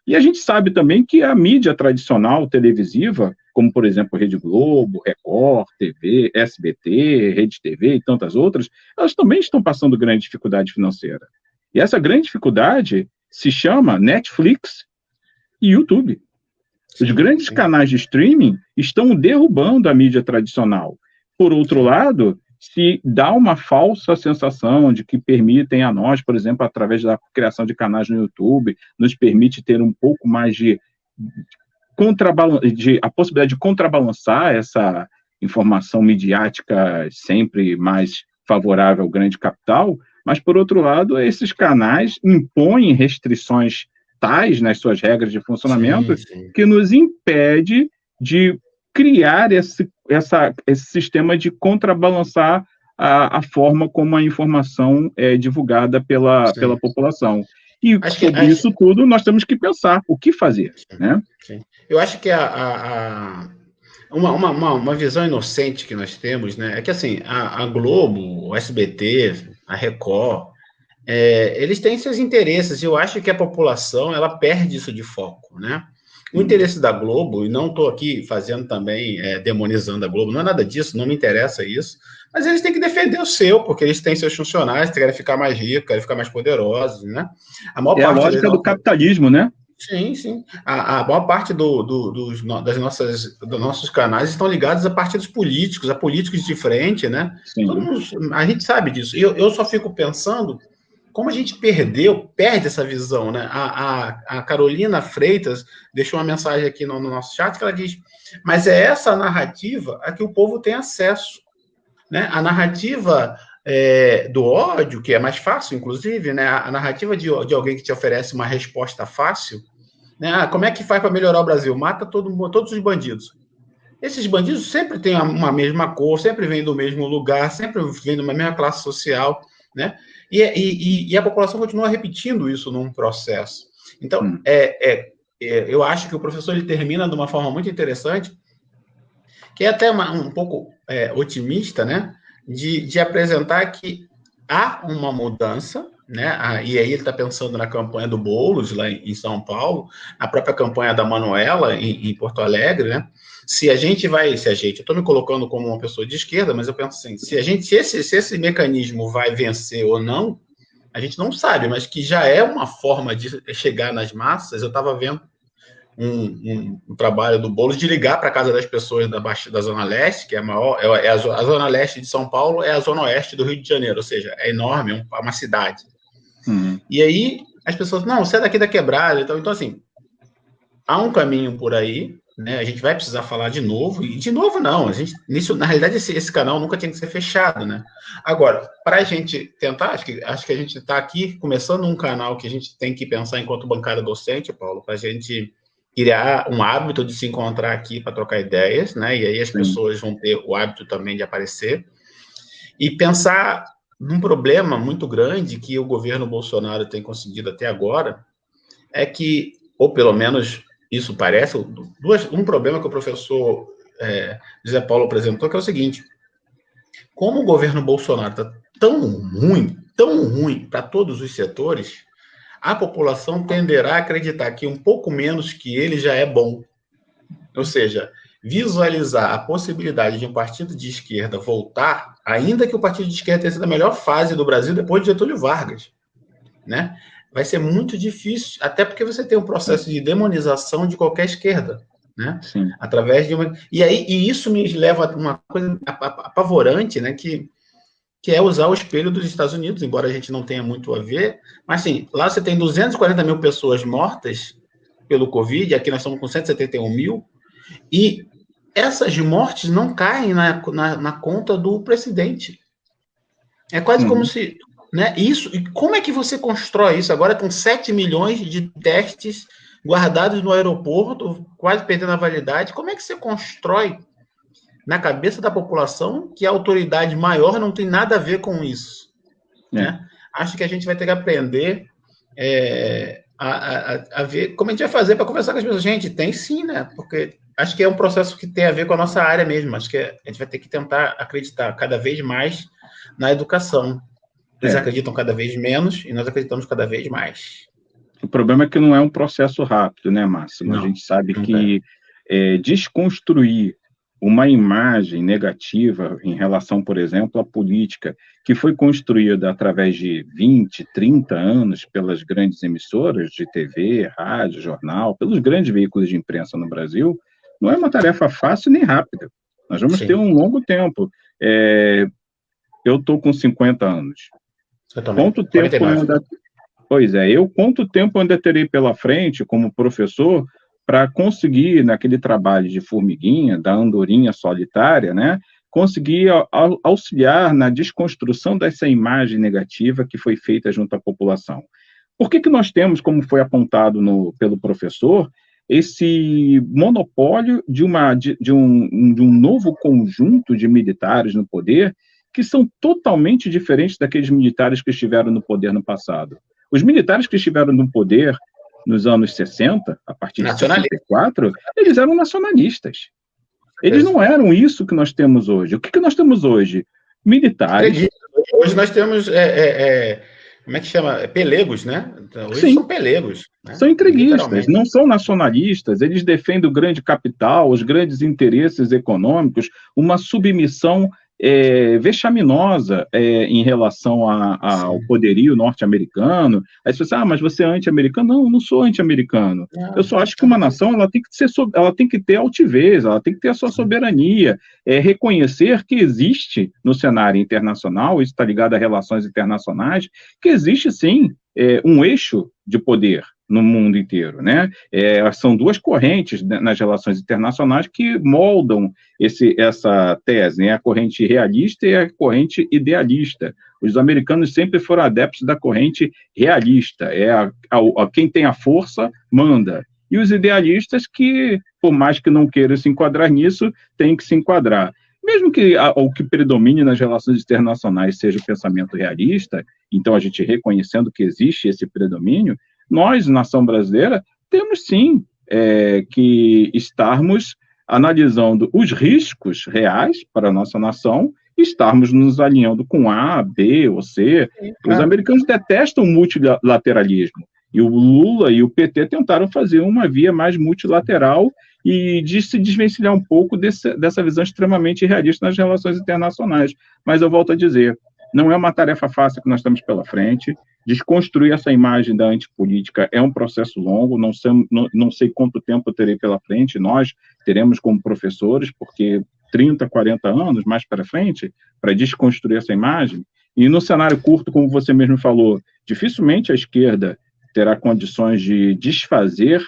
[SPEAKER 3] E a gente sabe também que a mídia tradicional televisiva, como, por exemplo, Rede Globo, Record, TV, SBT, Rede TV e tantas outras, elas também estão passando grande dificuldade financeira. E essa grande dificuldade se chama Netflix e YouTube. Os grandes canais de streaming estão derrubando a mídia tradicional. Por outro lado, se dá uma falsa sensação de que permitem a nós, por exemplo, através da criação de canais no YouTube, nos permite ter um pouco mais de a possibilidade de contrabalançar essa informação midiática sempre mais favorável ao grande capital, mas, por outro lado, esses canais impõem restrições tais nas suas regras de funcionamento que nos impede de criar esse sistema de contrabalançar a forma como a informação é divulgada pela população. E sobre isso tudo nós temos que pensar o que fazer, né?
[SPEAKER 1] Sim. Eu acho que uma visão inocente que nós temos, né, é que assim, a Globo, o SBT, a Record, eles têm seus interesses, e eu acho que a população, ela perde isso de foco, né? O interesse da Globo, e não estou aqui fazendo também, demonizando a Globo, não é nada disso, não me interessa isso, mas eles têm que defender o seu, porque eles têm seus funcionários, querem ficar mais ricos, querem ficar mais poderosos, né?
[SPEAKER 3] A lógica do capitalismo, né?
[SPEAKER 1] Sim, sim. A maior parte dos nossos canais estão ligados a partidos políticos, a políticos de frente, né? A gente sabe disso. Eu só fico pensando como a gente perde essa visão, né? A Carolina Freitas deixou uma mensagem aqui no nosso chat que ela diz, mas é essa narrativa a que o povo tem acesso, né? A narrativa do ódio, que é mais fácil, inclusive, né? A narrativa de alguém que te oferece uma resposta fácil, né? Como é que faz para melhorar o Brasil? Mata todos os bandidos. Esses bandidos sempre têm uma mesma cor, sempre vêm do mesmo lugar, sempre vêm de uma mesma classe social, né? E a população continua repetindo isso num processo. Então, eu acho que o professor ele termina de uma forma muito interessante, que é até um pouco otimista, né? De apresentar que há uma mudança, né? E aí ele está pensando na campanha do Boulos, lá em São Paulo, a própria campanha da Manuela, em Porto Alegre, né? Eu estou me colocando como uma pessoa de esquerda, mas eu penso assim, se esse mecanismo vai vencer ou não, a gente não sabe, mas que já é uma forma de chegar nas massas. Eu estava vendo um trabalho do Boulos de ligar para a casa das pessoas da Zona Leste, que é a maior, a Zona Leste de São Paulo é a Zona Oeste do Rio de Janeiro, ou seja, é enorme, é uma cidade. E aí as pessoas, não, você é daqui da Quebrada, então assim, há um caminho por aí, né? A gente vai precisar falar de novo, e de novo não, na realidade esse canal nunca tinha que ser fechado, né? Agora, para a gente tentar, acho que a gente está aqui começando um canal que a gente tem que pensar enquanto bancada docente, Paulo, para a gente criar um hábito de se encontrar aqui para trocar ideias, né? E aí as pessoas vão ter o hábito também de aparecer, e pensar num problema muito grande que o governo Bolsonaro tem conseguido até agora, é que, ou pelo menos isso parece, um problema que o professor José Paulo apresentou, que é o seguinte: como o governo Bolsonaro está tão ruim para todos os setores, a população tenderá a acreditar que um pouco menos que ele já é bom. Ou seja, visualizar a possibilidade de um partido de esquerda voltar, ainda que o partido de esquerda tenha sido a melhor fase do Brasil depois de Getúlio Vargas, né? Vai ser muito difícil, até porque você tem um processo de demonização de qualquer esquerda, né?
[SPEAKER 3] Sim.
[SPEAKER 1] Através de e isso me leva a uma coisa apavorante, né? Que é usar o espelho dos Estados Unidos, embora a gente não tenha muito a ver, mas assim, lá você tem 240 mil pessoas mortas pelo Covid, aqui nós estamos com 171 mil, e essas mortes não caem na conta do presidente. É quase como se... Né? Isso, e como é que você constrói isso? Agora com 7 milhões de testes guardados no aeroporto, quase perdendo a validade, como é que você constrói na cabeça da população que a autoridade maior não tem nada a ver com isso? Né? Acho que a gente vai ter que aprender a ver como a gente vai fazer para conversar com as pessoas. Gente, tem sim, né? Porque acho que é um processo que tem a ver com a nossa área mesmo. Acho que a gente vai ter que tentar acreditar cada vez mais na educação. Eles acreditam cada vez menos e nós acreditamos cada vez mais.
[SPEAKER 3] O problema é que não é um processo rápido, né, Máximo? A gente sabe que desconstruir uma imagem negativa em relação, por exemplo, à política, que foi construída através de 20, 30 anos pelas grandes emissoras de TV, rádio, jornal, pelos grandes veículos de imprensa no Brasil, não é uma tarefa fácil nem rápida. Nós vamos ter um longo tempo. Eu estou com 50 anos. Quanto tempo quanto tempo ainda terei pela frente como professor para conseguir, naquele trabalho de formiguinha, da andorinha solitária, né, conseguir auxiliar na desconstrução dessa imagem negativa que foi feita junto à população? Por que nós temos, como foi apontado pelo professor, esse monopólio de um novo conjunto de militares no poder que são totalmente diferentes daqueles militares que estiveram no poder no passado? Os militares que estiveram no poder nos anos 60, a partir de 64, eles eram nacionalistas. Eles não eram isso que nós temos hoje. O que nós temos hoje? Militares.
[SPEAKER 1] Hoje nós temos, como é que chama? Pelegos, né? Hoje
[SPEAKER 3] Sim.
[SPEAKER 1] são pelegos. Né?
[SPEAKER 3] São entreguistas, não são nacionalistas. Eles defendem o grande capital, os grandes interesses econômicos, uma submissão vexaminosa em relação ao poderio norte-americano. Aí você fala, mas você é anti-americano? Não, eu não sou anti-americano. Eu só acho que uma nação ela tem que ter altivez, ela tem que ter a sua soberania, reconhecer que existe no cenário internacional, isso está ligado a relações internacionais, que existe sim um eixo de poder no mundo inteiro, né? São duas correntes nas relações internacionais que moldam essa tese, né? A corrente realista e a corrente idealista. Os americanos sempre foram adeptos da corrente realista, quem tem a força manda. E os idealistas que, por mais que não queiram se enquadrar nisso, têm que se enquadrar. Mesmo que o que predomine nas relações internacionais seja o pensamento realista, então a gente reconhecendo que existe esse predomínio, nós, nação brasileira, temos sim que estarmos analisando os riscos reais para a nossa nação e estarmos nos alinhando com A, B ou C. Os americanos detestam o multilateralismo. E o Lula e o PT tentaram fazer uma via mais multilateral e de se desvencilhar um pouco dessa visão extremamente realista nas relações internacionais. Mas eu volto a dizer, não é uma tarefa fácil que nós temos pela frente. Desconstruir essa imagem da antipolítica é um processo longo, não sei quanto tempo eu terei pela frente, nós teremos como professores, porque 30, 40 anos mais para frente, para desconstruir essa imagem. E no cenário curto, como você mesmo falou, dificilmente a esquerda terá condições de desfazer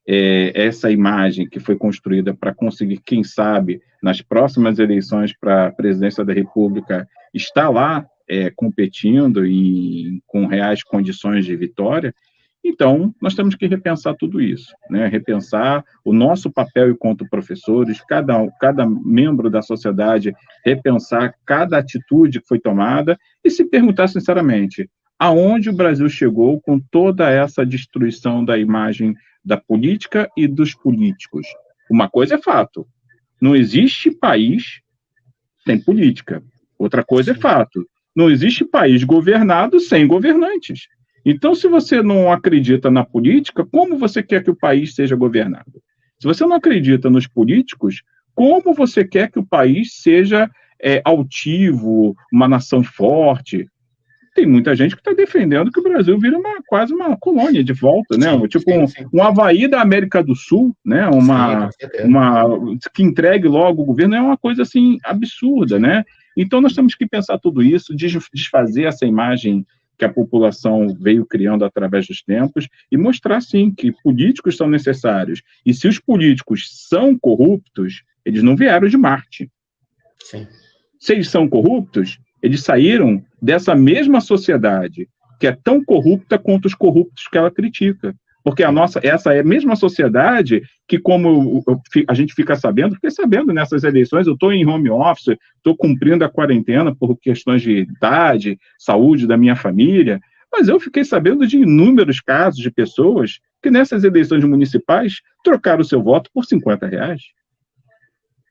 [SPEAKER 3] essa imagem que foi construída para conseguir, quem sabe, nas próximas eleições para a presidência da República, estar lá competindo e com reais condições de vitória. Então, nós temos que repensar tudo isso, né? Repensar o nosso papel enquanto professores, cada membro da sociedade, repensar cada atitude que foi tomada e se perguntar sinceramente, aonde o Brasil chegou com toda essa destruição da imagem da política e dos políticos? Uma coisa é fato, não existe país sem política. Outra coisa é fato, não existe país governado sem governantes. Então, se você não acredita na política, como você quer que o país seja governado? Se você não acredita nos políticos, como você quer que o país seja altivo, uma nação forte? Tem muita gente que está defendendo que o Brasil vira quase uma colônia de volta, né? Tipo um Havaí da América do Sul, né? Que entregue logo o governo, é uma coisa assim absurda, né? Então nós temos que pensar tudo isso, desfazer essa imagem que a população veio criando através dos tempos e mostrar, sim, que políticos são necessários. E se os políticos são corruptos, eles não vieram de Marte.
[SPEAKER 1] Sim.
[SPEAKER 3] Se eles são corruptos, eles saíram dessa mesma sociedade que é tão corrupta quanto os corruptos que ela critica. Porque essa é a mesma sociedade que, como a gente fica sabendo, fiquei sabendo nessas eleições, eu estou em home office, estou cumprindo a quarentena por questões de idade, saúde da minha família, mas eu fiquei sabendo de inúmeros casos de pessoas que nessas eleições municipais trocaram o seu voto por R$50.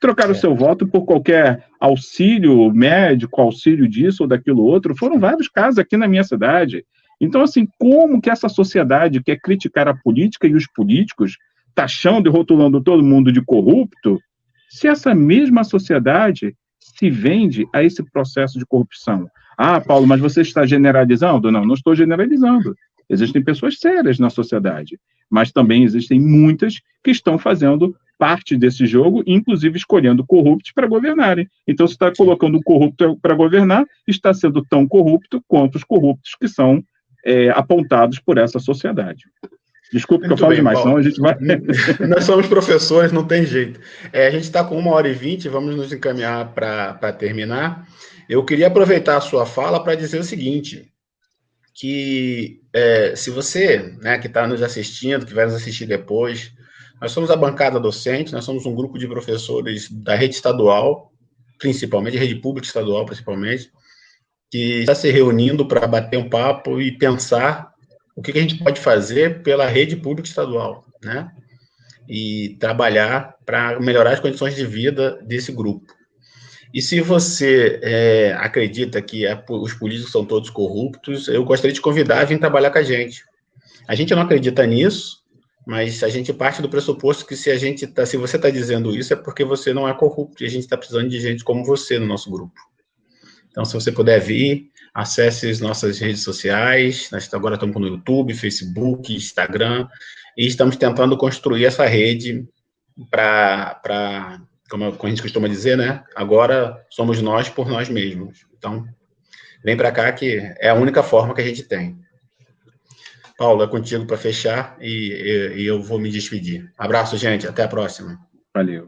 [SPEAKER 3] Trocaram o seu voto por qualquer auxílio médico, auxílio disso ou daquilo outro. Foram vários casos aqui na minha cidade. Então, assim, como que essa sociedade quer criticar a política e os políticos, taxando e rotulando todo mundo de corrupto, se essa mesma sociedade se vende a esse processo de corrupção? Ah, Paulo, mas você está generalizando? Não, não estou generalizando. Existem pessoas sérias na sociedade, mas também existem muitas que estão fazendo parte desse jogo, inclusive escolhendo corruptos para governarem. Então, se está colocando um corrupto para governar, está sendo tão corrupto quanto os corruptos que são apontados por essa sociedade. Desculpe que eu falo demais, senão a gente vai...
[SPEAKER 1] Nós somos professores, não tem jeito. A gente está com 1h20, vamos nos encaminhar para terminar. Eu queria aproveitar a sua fala para dizer o seguinte, que se você, né, que está nos assistindo, que vai nos assistir depois, nós somos a bancada docente, nós somos um grupo de professores da rede estadual, principalmente, rede pública estadual, principalmente, que está se reunindo para bater um papo e pensar o que a gente pode fazer pela rede pública estadual, né? E trabalhar para melhorar as condições de vida desse grupo. E se você acredita que os políticos são todos corruptos, eu gostaria de convidar a vir trabalhar com a gente. A gente não acredita nisso, mas a gente parte do pressuposto que se você está dizendo isso, é porque você não é corrupto, e a gente está precisando de gente como você no nosso grupo. Então, se você puder vir, acesse as nossas redes sociais, nós agora estamos no YouTube, Facebook, Instagram, e estamos tentando construir essa rede para, como a gente costuma dizer, né? Agora somos nós por nós mesmos. Então, vem para cá que é a única forma que a gente tem. Paulo, é contigo para fechar e eu vou me despedir. Abraço, gente. Até a próxima.
[SPEAKER 3] Valeu.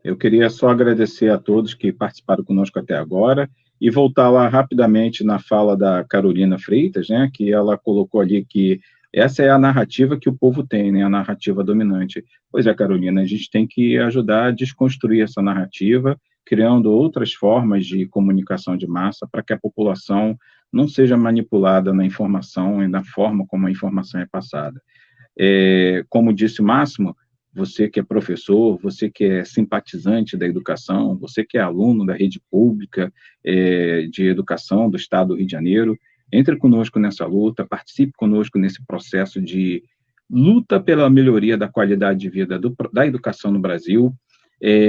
[SPEAKER 3] Eu queria só agradecer a todos que participaram conosco até agora e voltar lá rapidamente na fala da Carolina Freitas, né, que ela colocou ali que essa é a narrativa que o povo tem, né, a narrativa dominante. Pois é, Carolina, a gente tem que ajudar a desconstruir essa narrativa, criando outras formas de comunicação de massa para que a população não seja manipulada na informação e na forma como a informação é passada. Como disse o Máximo, você que é professor, você que é simpatizante da educação, você que é aluno da rede pública de educação do Estado do Rio de Janeiro, entre conosco nessa luta, participe conosco nesse processo de luta pela melhoria da qualidade de vida da educação no Brasil,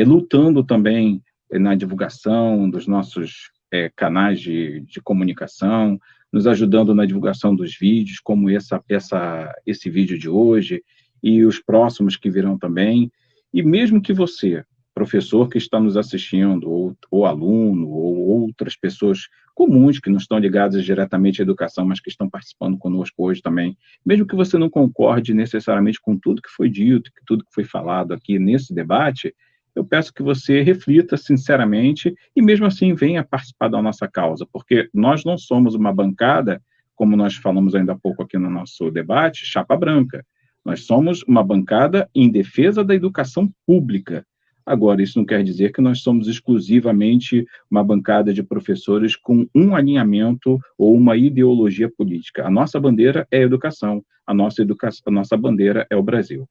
[SPEAKER 3] lutando também na divulgação dos nossos canais de comunicação, nos ajudando na divulgação dos vídeos, como esse vídeo de hoje, e os próximos que virão também. E mesmo que você, professor que está nos assistindo, ou aluno, ou outras pessoas comuns que não estão ligadas diretamente à educação, mas que estão participando conosco hoje também, mesmo que você não concorde necessariamente com tudo que foi dito, tudo que foi falado aqui nesse debate, eu peço que você reflita sinceramente e mesmo assim venha participar da nossa causa, porque nós não somos uma bancada, como nós falamos ainda há pouco aqui no nosso debate, chapa branca. Nós somos uma bancada em defesa da educação pública. Agora, isso não quer dizer que nós somos exclusivamente uma bancada de professores com um alinhamento ou uma ideologia política. A nossa bandeira é a educação, a nossa bandeira é o Brasil.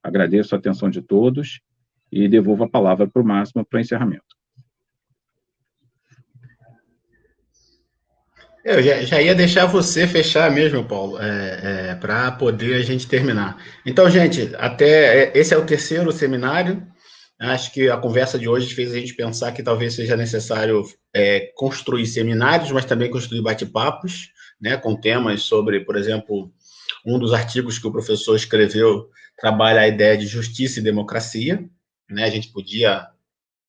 [SPEAKER 3] Agradeço a atenção de todos e devolvo a palavra para o Máximo para o encerramento.
[SPEAKER 1] Eu já ia deixar você fechar mesmo, Paulo, para poder a gente terminar. Então, gente, esse é o terceiro seminário. Acho que a conversa de hoje fez a gente pensar que talvez seja necessário construir seminários, mas também construir bate-papos, né, com temas sobre, por exemplo, um dos artigos que o professor escreveu trabalha a ideia de justiça e democracia, né? A gente podia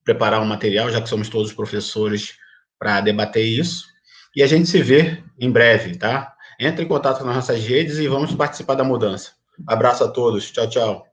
[SPEAKER 1] preparar um material, já que somos todos professores, para debater isso. E a gente se vê em breve, tá? Entre em contato nas nossas redes e vamos participar da mudança. Abraço a todos. Tchau, tchau.